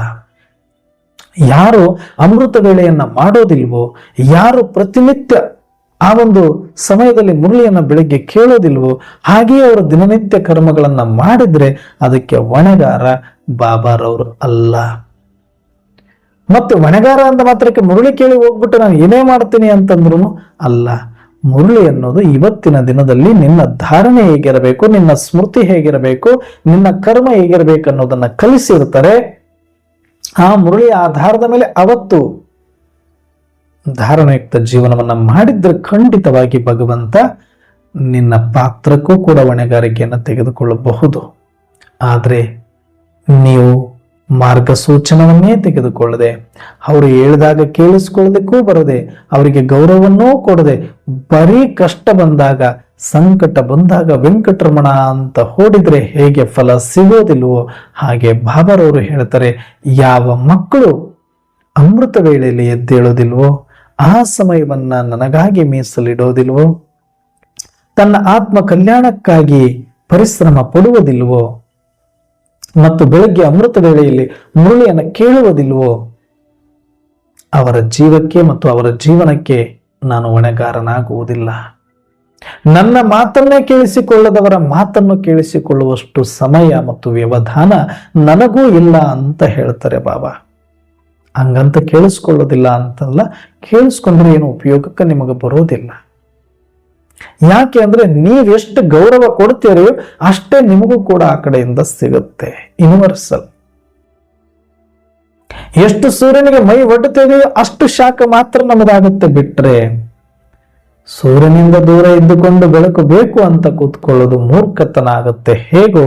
ಯಾರು ಅಮೃತ ವೇಳೆಯನ್ನ ಮಾಡೋದಿಲ್ವೋ, ಯಾರು ಪ್ರತಿನಿತ್ಯ ಆ ಒಂದು ಸಮಯದಲ್ಲಿ ಮುರಳಿಯನ್ನ ಬೆಳಿಗ್ಗೆ ಕೇಳೋದಿಲ್ವೋ, ಹಾಗೆಯೇ ಅವರು ದಿನನಿತ್ಯ ಕರ್ಮಗಳನ್ನ ಮಾಡಿದ್ರೆ ಅದಕ್ಕೆ ಹೊಣೆಗಾರ ಬಾಬಾರವರು ಅಲ್ಲ. ಮತ್ತೆ ಹೊಣೆಗಾರ ಅಂತ ಮಾತ್ರಕ್ಕೆ ಮುರಳಿ ಕೇಳಿ ಹೋಗ್ಬಿಟ್ಟು ನಾನು ಏನೇ ಮಾಡ್ತೀನಿ ಅಂತಂದ್ರು ಅಲ್ಲ. ಮುರಳಿ ಅನ್ನೋದು ಇವತ್ತಿನ ದಿನದಲ್ಲಿ ನಿನ್ನ ಧಾರಣೆ ಹೇಗಿರಬೇಕು, ನಿನ್ನ ಸ್ಮೃತಿ ಹೇಗಿರಬೇಕು, ನಿನ್ನ ಕರ್ಮ ಹೇಗಿರಬೇಕು ಅನ್ನೋದನ್ನ ಕಲಿಸಿರ್ತಾರೆ. ಆ ಮುರಳಿಯ ಆಧಾರದ ಮೇಲೆ ಅವತ್ತು ಧಾರಣಯುಕ್ತ ಜೀವನವನ್ನ ಮಾಡಿದ್ರೆ ಖಂಡಿತವಾಗಿ ಭಗವಂತ ನಿನ್ನ ಪಾತ್ರಕ್ಕೂ ಕೂಡ ಹೊಣೆಗಾರಿಕೆಯನ್ನು ತೆಗೆದುಕೊಳ್ಳಬಹುದು. ಆದ್ರೆ ನೀವು ಮಾರ್ಗಸೂಚನವನ್ನೇ ತೆಗೆದುಕೊಳ್ಳದೆ, ಅವರು ಹೇಳಿದಾಗ ಕೇಳಿಸ್ಕೊಳ್ಳೋದಕ್ಕೂ ಬರದೆ, ಅವರಿಗೆ ಗೌರವವನ್ನೂ ಕೊಡದೆ, ಬರೀ ಕಷ್ಟ ಬಂದಾಗ, ಸಂಕಟ ಬಂದಾಗ ವೆಂಕಟರಮಣ ಅಂತ ಓಡಿದ್ರೆ ಹೇಗೆ ಫಲ ಸಿಗೋದಿಲ್ವೋ ಹಾಗೆ ಬಾಬರವರು ಹೇಳ್ತಾರೆ, ಯಾವ ಮಕ್ಕಳು ಅಮೃತ ವೇಳೆಯಲ್ಲಿ ಎದ್ದೇಳೋದಿಲ್ವೋ, ಆ ಸಮಯವನ್ನ ನನಗಾಗಿ ಮೀಸಲಿಡೋದಿಲ್ವೋ, ತನ್ನ ಆತ್ಮ ಕಲ್ಯಾಣಕ್ಕಾಗಿ ಪರಿಶ್ರಮ ಪಡುವುದಿಲ್ವೋ ಮತ್ತು ಬೆಳಗ್ಗೆ ಅಮೃತ ವೇಳೆಯಲ್ಲಿ ಮುರಳಿಯನ್ನು ಕೇಳುವುದಿಲ್ವೋ ಅವರ ಜೀವಕ್ಕೆ ಮತ್ತು ಅವರ ಜೀವನಕ್ಕೆ ನಾನು ಹೊಣೆಗಾರನಾಗುವುದಿಲ್ಲ. ನನ್ನ ಮಾತನ್ನೇ ಕೇಳಿಸಿಕೊಳ್ಳದವರ ಮಾತನ್ನು ಕೇಳಿಸಿಕೊಳ್ಳುವಷ್ಟು ಸಮಯ ಮತ್ತು ವ್ಯವಧಾನ ನನಗೂ ಇಲ್ಲ ಅಂತ ಹೇಳ್ತಾರೆ ಬಾಬಾ. ಹಂಗಂತ ಕೇಳಿಸ್ಕೊಳ್ಳೋದಿಲ್ಲ ಅಂತಲ್ಲ, ಕೇಳಿಸ್ಕೊಂಡ್ರೆ ಏನು ಉಪಯೋಗಕ್ಕೆ ನಿಮಗೆ ಬರೋದಿಲ್ಲ. ಯಾಕೆ ಅಂದ್ರೆ ನೀವೆಷ್ಟು ಗೌರವ ಕೊಡ್ತೀರೋ ಅಷ್ಟೇ ನಿಮಗೂ ಕೂಡ ಆ ಕಡೆಯಿಂದ ಸಿಗುತ್ತೆ. ಯೂನಿವರ್ಸಲ್. ಎಷ್ಟು ಸೂರ್ಯನಿಗೆ ಮೈ ಒಡ್ಡುತ್ತೇವೆಯೋ ಅಷ್ಟು ಶಾಖ ಮಾತ್ರ ನಮ್ಮದಾಗುತ್ತೆ. ಬಿಟ್ರೆ ಸೂರ್ಯನಿಂದ ದೂರ ಇದ್ದುಕೊಂಡು ಬೆಳಕು ಬೇಕು ಅಂತ ಕೂತ್ಕೊಳ್ಳೋದು ಮೂರ್ಖತನ ಆಗುತ್ತೆ. ಹೇಗೋ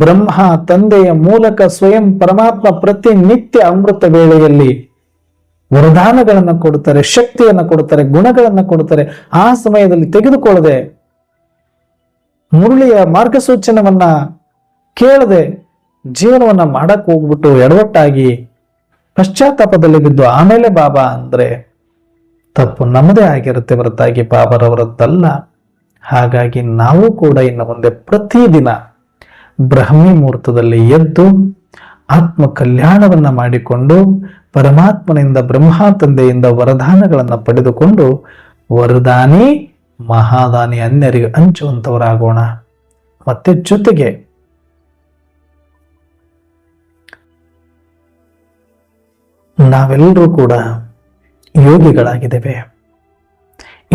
ಬ್ರಹ್ಮ ತಂದೆಯ ಮೂಲಕ ಸ್ವಯಂ ಪರಮಾತ್ಮ ಪ್ರತಿನಿತ್ಯ ಅಮೃತ ವೇಳೆಯಲ್ಲಿ ವರದಾನಗಳನ್ನು ಕೊಡ್ತಾರೆ, ಶಕ್ತಿಯನ್ನು ಕೊಡ್ತಾರೆ, ಗುಣಗಳನ್ನು ಕೊಡ್ತಾರೆ. ಆ ಸಮಯದಲ್ಲಿ ತೆಗೆದುಕೊಳ್ಳದೆ ಮುರಳಿಯ ಮಾರ್ಗಸೂಚನವನ್ನ ಕೇಳದೆ ಜೀವನವನ್ನ ಮಾಡಕ್ ಹೋಗ್ಬಿಟ್ಟು ಎಡವಟ್ಟಾಗಿ ಪಶ್ಚಾತ್ತಾಪದಲ್ಲಿ ಬಿದ್ದು ಆಮೇಲೆ ಬಾಬಾ ಅಂದ್ರೆ ತಪ್ಪು ನಮ್ಮದೇ ಆಗಿರುತ್ತೆ ಹೊರತಾಗಿ ಬಾಬಾರವರದ್ದಲ್ಲ. ಹಾಗಾಗಿ ನಾವು ಕೂಡ ಇನ್ನು ಮುಂದೆ ಪ್ರತಿದಿನ ಬ್ರಹ್ಮಿ ಮುಹೂರ್ತದಲ್ಲಿ ಎದ್ದು ಆತ್ಮ ಕಲ್ಯಾಣವನ್ನ ಮಾಡಿಕೊಂಡು ಪರಮಾತ್ಮನಿಂದ ಬ್ರಹ್ಮ ತಂದೆಯಿಂದ ವರದಾನಗಳನ್ನು ಪಡೆದುಕೊಂಡು ವರದಾನಿ ಮಹಾದಾನಿ ಅನ್ಯರಿಗೆ ಹಂಚುವಂತವರಾಗೋಣ. ಮತ್ತೆ ಜೊತೆಗೆ ನಾವೆಲ್ಲರೂ ಕೂಡ ಯೋಗಿಗಳಾಗಿದ್ದೇವೆ.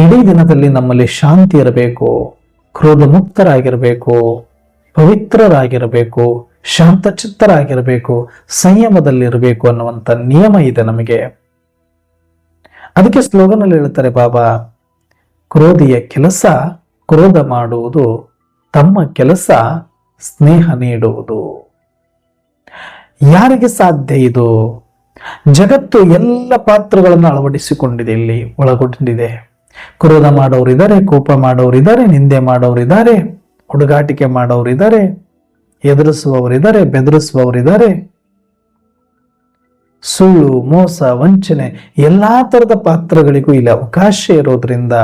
ಇಡೀ ದಿನದಲ್ಲಿ ನಮ್ಮಲ್ಲಿ ಶಾಂತಿ ಇರಬೇಕು, ಕ್ರೋಧ ಮುಕ್ತರಾಗಿರಬೇಕು, ಪವಿತ್ರರಾಗಿರಬೇಕು, ಶಾಂತಚಿತ್ತರಾಗಿರಬೇಕು, ಸಂಯಮದಲ್ಲಿರಬೇಕು ಅನ್ನುವಂಥ ನಿಯಮ ಇದೆ ನಮಗೆ. ಅದಕ್ಕೆ ಸ್ಲೋಗನ್ ಅಲ್ಲಿ ಹೇಳ್ತಾರೆ ಬಾಬಾ, ಕ್ರೋಧಿಯ ಕೆಲಸ ಕ್ರೋಧ ಮಾಡುವುದು, ತಮ್ಮ ಕೆಲಸ ಸ್ನೇಹ ನೀಡುವುದು. ಯಾರಿಗೆ ಸಾಧ್ಯ ಇದು? ಜಗತ್ತು ಎಲ್ಲ ಪಾತ್ರಗಳನ್ನು ಅಳವಡಿಸಿಕೊಂಡಿದೆ, ಇಲ್ಲಿ ಒಳಗೊಂಡಿದೆ. ಕ್ರೋಧ ಮಾಡೋರಿದ್ದಾರೆ, ಕೋಪ ಮಾಡೋರಿದ್ದಾರೆ, ನಿಂದೆ ಮಾಡೋರಿದ್ದಾರೆ, ಹುಡುಗಾಟಿಕೆ ಮಾಡೋರಿದ್ದಾರೆ, ಎದುರಿಸುವವರಿದ್ದಾರೆ, ಬೆದರಿಸುವವರಿದ್ದಾರೆ, ಸುಳ್ಳು, ಮೋಸ, ವಂಚನೆ ಎಲ್ಲಾ ತರದ ಪಾತ್ರಗಳಿಗೂ ಇಲ್ಲಿ ಅವಕಾಶ ಇರೋದ್ರಿಂದ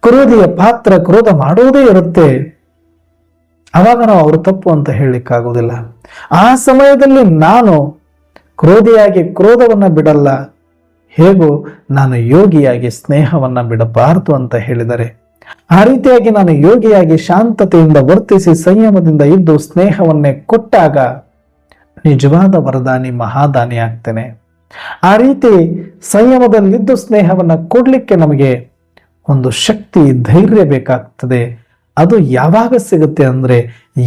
ಕ್ರೋಧಿಯ ಪಾತ್ರ ಕ್ರೋಧ ಮಾಡುವುದೇ ಇರುತ್ತೆ. ಅವಾಗ ನಾವು ಅವರು ತಪ್ಪು ಅಂತ ಹೇಳಲಿಕ್ಕಾಗೋದಿಲ್ಲ. ಆ ಸಮಯದಲ್ಲಿ ನಾನು ಕ್ರೋಧಿಯಾಗಿ ಕ್ರೋಧವನ್ನ ಬಿಡಲ್ಲ, ಹೇಗೂ ನಾನು ಯೋಗಿಯಾಗಿ ಸ್ನೇಹವನ್ನ ಬಿಡಬಾರದು ಅಂತ ಹೇಳಿದರೆ, ಆ ರೀತಿಯಾಗಿ ನಾನು ಯೋಗಿಯಾಗಿ ಶಾಂತತೆಯಿಂದ ವರ್ತಿಸಿ ಸಂಯಮದಿಂದ ಇದ್ದು ಸ್ನೇಹವನ್ನೇ ಕೊಟ್ಟಾಗ ನಿಜವಾದ ವರದಾನಿ ಮಹಾದಾನಿ ಆಗ್ತೇನೆ. ಆ ರೀತಿ ಸಂಯಮದಲ್ಲಿದ್ದು ಸ್ನೇಹವನ್ನ ಕೊಡ್ಲಿಕ್ಕೆ ನಮಗೆ ಒಂದು ಶಕ್ತಿ, ಧೈರ್ಯ ಬೇಕಾಗ್ತದೆ. ಅದು ಯಾವಾಗ ಸಿಗುತ್ತೆ ಅಂದ್ರೆ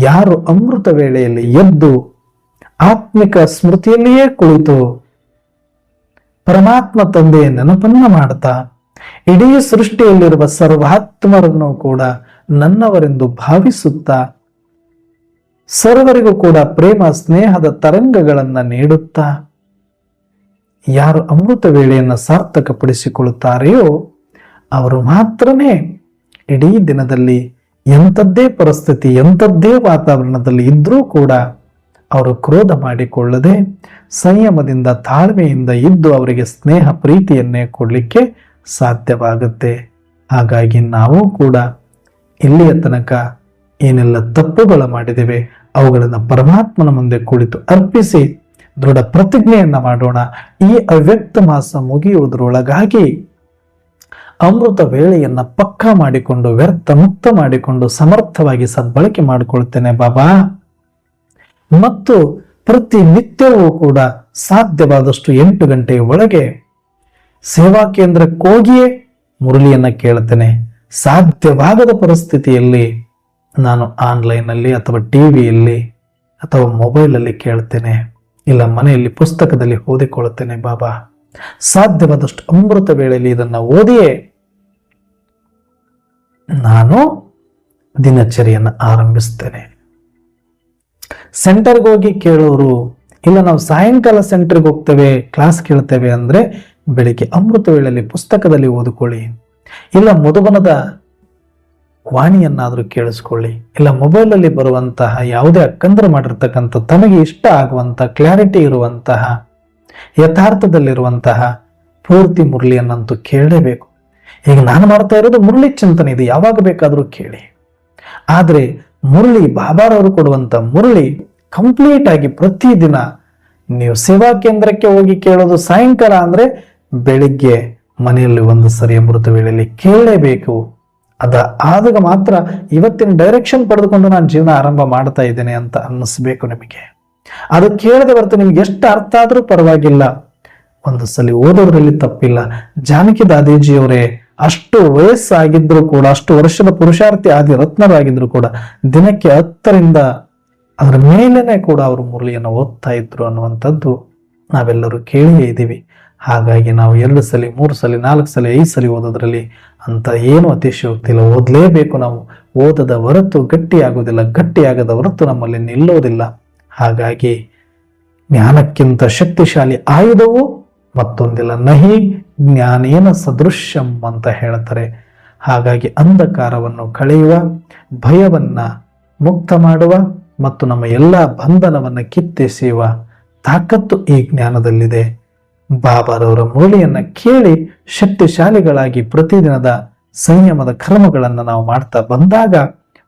ಯಾರು ಅಮೃತ ವೇಳೆಯಲ್ಲಿ ಎದ್ದು ಆತ್ಮಿಕ ಸ್ಮೃತಿಯಲ್ಲಿಯೇ ಕುಳಿತು ಪರಮಾತ್ಮ ತಂದೆಯ ನೆನಪನ್ನ ಮಾಡ್ತಾ ಇಡೀ ಸೃಷ್ಟಿಯಲ್ಲಿರುವ ಸರ್ವಾತ್ಮರನ್ನು ಕೂಡ ನನ್ನವರೆಂದು ಭಾವಿಸುತ್ತಾ ಸರ್ವರಿಗೂ ಕೂಡ ಪ್ರೇಮ ಸ್ನೇಹದ ತರಂಗಗಳನ್ನ ನೀಡುತ್ತಾ ಯಾರು ಅಮೃತ ವೇಳೆಯನ್ನು ಸಾರ್ಥಕಪಡಿಸಿಕೊಳ್ಳುತ್ತಾರೆಯೋ ಅವರು ಮಾತ್ರನೇ ಇಡೀ ದಿನದಲ್ಲಿ ಎಂಥದ್ದೇ ಪರಿಸ್ಥಿತಿ, ಎಂಥದ್ದೇ ವಾತಾವರಣದಲ್ಲಿ ಇದ್ರೂ ಕೂಡ ಅವರು ಕ್ರೋಧ ಮಾಡಿಕೊಳ್ಳದೆ ಸಂಯಮದಿಂದ ತಾಳ್ಮೆಯಿಂದ ಇದ್ದು ಅವರಿಗೆ ಸ್ನೇಹ ಪ್ರೀತಿಯನ್ನೇ ಕೊಡಲಿಕ್ಕೆ ಸಾಧ್ಯವಾಗುತ್ತೆ. ಹಾಗಾಗಿ ನಾವು ಕೂಡ ಇಲ್ಲಿಯ ತನಕ ಏನೆಲ್ಲ ತಪ್ಪುಗಳು ಮಾಡಿದ್ದೇವೆ ಅವುಗಳನ್ನು ಪರಮಾತ್ಮನ ಮುಂದೆ ಕುಳಿತು ಅರ್ಪಿಸಿ ದೃಢ ಪ್ರತಿಜ್ಞೆಯನ್ನ ಮಾಡೋಣ. ಈ ಅವ್ಯಕ್ತ ಮಾಸ ಮುಗಿಯುವುದರೊಳಗಾಗಿ ಅಮೃತ ವೇಳೆಯನ್ನ ಪಕ್ಕಾ ಮಾಡಿಕೊಂಡು ವ್ಯರ್ಥ ಮುಕ್ತ ಮಾಡಿಕೊಂಡು ಸಮರ್ಥವಾಗಿ ಸದ್ಬಳಕೆ ಮಾಡಿಕೊಳ್ತೇನೆ ಬಾಬಾ. ಮತ್ತು ಪ್ರತಿನಿತ್ಯವೂ ಕೂಡ ಸಾಧ್ಯವಾದಷ್ಟು 8 ಗಂಟೆಯ ಒಳಗೆ ಸೇವಾ ಕೇಂದ್ರಕ್ಕೆ ಹೋಗಿಯೇ ಮುರಳಿಯನ್ನ ಕೇಳ್ತೇನೆ. ಸಾಧ್ಯವಾಗದ ಪರಿಸ್ಥಿತಿಯಲ್ಲಿ ನಾನು ಆನ್ಲೈನ್ ಅಲ್ಲಿ ಅಥವಾ ಟಿವಿಯಲ್ಲಿ ಅಥವಾ ಮೊಬೈಲಲ್ಲಿ ಕೇಳ್ತೇನೆ, ಇಲ್ಲ ಮನೆಯಲ್ಲಿ ಪುಸ್ತಕದಲ್ಲಿ ಓದಿಕೊಳ್ಳುತ್ತೇನೆ ಬಾಬಾ. ಸಾಧ್ಯವಾದಷ್ಟು ಅಮೃತ ವೇಳೆಯಲ್ಲಿ ಇದನ್ನ ಓದಿಯೇ ನಾನು ದಿನಚರಿಯನ್ನು ಆರಂಭಿಸ್ತೇನೆ. ಸೆಂಟರ್ಗೆ ಹೋಗಿ ಕೇಳೋರು, ಇಲ್ಲ ನಾವು ಸಾಯಂಕಾಲ ಸೆಂಟರ್ಗೆ ಹೋಗ್ತೇವೆ, ಕ್ಲಾಸ್ ಕೇಳ್ತೇವೆ ಅಂದ್ರೆ ಬೆಳಿಗ್ಗೆ ಅಮೃತ ವೇಳೆಯಲ್ಲಿ ಪುಸ್ತಕದಲ್ಲಿ ಓದಿಕೊಳ್ಳಿ, ಇಲ್ಲ ಮಧುಬನದ ವಾಣಿಯನ್ನಾದ್ರೂ ಕೇಳಿಸ್ಕೊಳ್ಳಿ, ಇಲ್ಲ ಮೊಬೈಲಲ್ಲಿ ಬರುವಂತಹ ಯಾವುದೇ ಅಕ್ಕಂದ್ರ ಮಾಡಿರ್ತಕ್ಕಂಥ ತಮಗೆ ಇಷ್ಟ ಆಗುವಂತ ಕ್ಲಾರಿಟಿ ಇರುವಂತಹ ಯಥಾರ್ಥದಲ್ಲಿರುವಂತಹ ಪೂರ್ತಿ ಮುರಳಿಯನ್ನಂತೂ ಕೇಳಲೇಬೇಕು. ಈಗ ನಾನು ಮಾಡ್ತಾ ಇರೋದು ಮುರಳಿ ಚಿಂತನೆ, ಇದು ಯಾವಾಗ ಬೇಕಾದರೂ ಕೇಳಿ. ಆದ್ರೆ ಮುರಳಿ, ಬಾಬಾರವರು ಕೊಡುವಂತ ಮುರಳಿ ಕಂಪ್ಲೀಟ್ ಆಗಿ ಪ್ರತಿದಿನ ನೀವು ಸೇವಾ ಕೇಂದ್ರಕ್ಕೆ ಹೋಗಿ ಕೇಳೋದು ಸಾಯಂಕಾಲ ಅಂದ್ರೆ ಬೆಳಿಗ್ಗೆ ಮನೆಯಲ್ಲಿ ಒಂದು ಸರಿ ಅಮೃತ ವೇಳೆಯಲ್ಲಿ ಕೇಳಲೇಬೇಕು. ಆದಾಗ ಮಾತ್ರ ಇವತ್ತಿನ ಡೈರೆಕ್ಷನ್ ಪಡೆದುಕೊಂಡು ನಾನು ಜೀವನ ಆರಂಭ ಮಾಡ್ತಾ ಇದ್ದೇನೆ ಅಂತ ಅನ್ನಿಸ್ಬೇಕು ನಿಮಗೆ. ಅದು ಕೇಳದೆ ಹೊರತು ನಿಮ್ಗೆ ಎಷ್ಟು ಅರ್ಥ ಆದ್ರೂ ಪರವಾಗಿಲ್ಲ, ಒಂದು ಸಲ ಓದೋದ್ರಲ್ಲಿ ತಪ್ಪಿಲ್ಲ. ಜಾನಕಿ ದಾದೇಜಿಯವರೇ ಅಷ್ಟು ವಯಸ್ಸಾಗಿದ್ರು ಕೂಡ, ಅಷ್ಟು ವರ್ಷದ ಪುರುಷಾರ್ಥಿ ಆದಿ ರತ್ನರಾಗಿದ್ರು ಕೂಡ ದಿನಕ್ಕೆ 10ರಿಂದ ಅದರ ಮೇಲೇನೆ ಕೂಡ ಅವರು ಮುರಳಿಯನ್ನು ಓದ್ತಾ ಇದ್ರು ಅನ್ನುವಂಥದ್ದು ನಾವೆಲ್ಲರೂ ಕೇಳಿಯೇ ಇದ್ದೀವಿ. ಹಾಗಾಗಿ ನಾವು 2 ಸಲ 3 ಸಲ 4 ಸಲ 5 ಸಲ ಓದೋದ್ರಲ್ಲಿ ಅಂತ ಏನು ಅತಿಶಯೋಕ್ತಿ ಇಲ್ಲ. ಓದಲೇಬೇಕು ನಾವು. ಓದದ ಹೊರತು ಗಟ್ಟಿಯಾಗೋದಿಲ್ಲ, ಗಟ್ಟಿಯಾಗದ ಹೊರತು ನಮ್ಮಲ್ಲಿ ನಿಲ್ಲೋದಿಲ್ಲ. ಹಾಗಾಗಿ ಜ್ಞಾನಕ್ಕಿಂತ ಶಕ್ತಿಶಾಲಿ ಆಯುಧವು ಮತ್ತೊಂದಿಲ್ಲ. ನಹಿ ಜ್ಞಾನೇನ ಸದೃಶ್ಯಂ ಅಂತ ಹೇಳ್ತಾರೆ. ಹಾಗಾಗಿ ಅಂಧಕಾರವನ್ನು ಕಳೆಯುವ, ಭಯವನ್ನ ಮುಕ್ತ ಮಾಡುವ ಮತ್ತು ನಮ್ಮ ಎಲ್ಲ ಬಂಧನವನ್ನು ಕಿತ್ತೆಸೆಯುವ ತಾಕತ್ತು ಈ ಜ್ಞಾನದಲ್ಲಿದೆ. ಬಾಬಾರವರ ಮುರಳಿಯನ್ನ ಕೇಳಿ ಶಕ್ತಿಶಾಲಿಗಳಾಗಿ ಪ್ರತಿದಿನದ ಸಂಯಮದ ಕರ್ಮಗಳನ್ನು ನಾವು ಮಾಡ್ತಾ ಬಂದಾಗ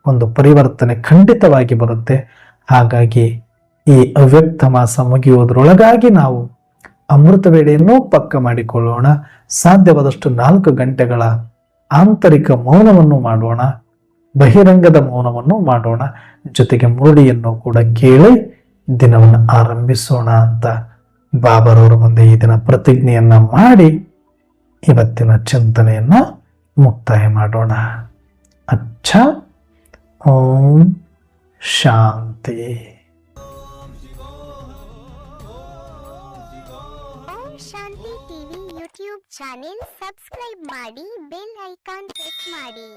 ಒಂದು ಪರಿವರ್ತನೆ ಖಂಡಿತವಾಗಿ ಬರುತ್ತೆ. ಹಾಗಾಗಿ ಈ ಅವ್ಯಕ್ತ ಮಾಸ ಮುಗಿಯುವುದರೊಳಗಾಗಿ ನಾವು ಅಮೃತ ವೇಳೆಯನ್ನೂ ಪಕ್ಕ ಮಾಡಿಕೊಳ್ಳೋಣ. ಸಾಧ್ಯವಾದಷ್ಟು 4 ಗಂಟೆಗಳ ಆಂತರಿಕ ಮೌನವನ್ನು ಮಾಡೋಣ, ಬಹಿರಂಗದ ಮೌನವನ್ನು ಮಾಡೋಣ, ಜೊತೆಗೆ ಮುರಳಿಯನ್ನು ಕೂಡ ಕೇಳಿ ದಿನವನ್ನು ಆರಂಭಿಸೋಣ ಅಂತ ಬಾಬಾರವರ ಮುಂದೆ ಈ ದಿನ ಪ್ರತಿಜ್ಞೆಯನ್ನ ಮಾಡಿ ಇವತ್ತಿನ ಚಿಂತನೆಯನ್ನ ಮುಕ್ತಾಯ ಮಾಡೋಣ. ಅಚ್ಚ, ಓಂ ಶಾಂತಿ. ಓಂ ಶಾಂತಿ ಟಿವಿ ಯೂಟ್ಯೂಬ್ ಚಾನೆಲ್ ಸಬ್ಸ್ಕ್ರೈಬ್ ಮಾಡಿ, ಬೆಲ್ ಐಕಾನ್ ಪ್ರೆಸ್ ಮಾಡಿ.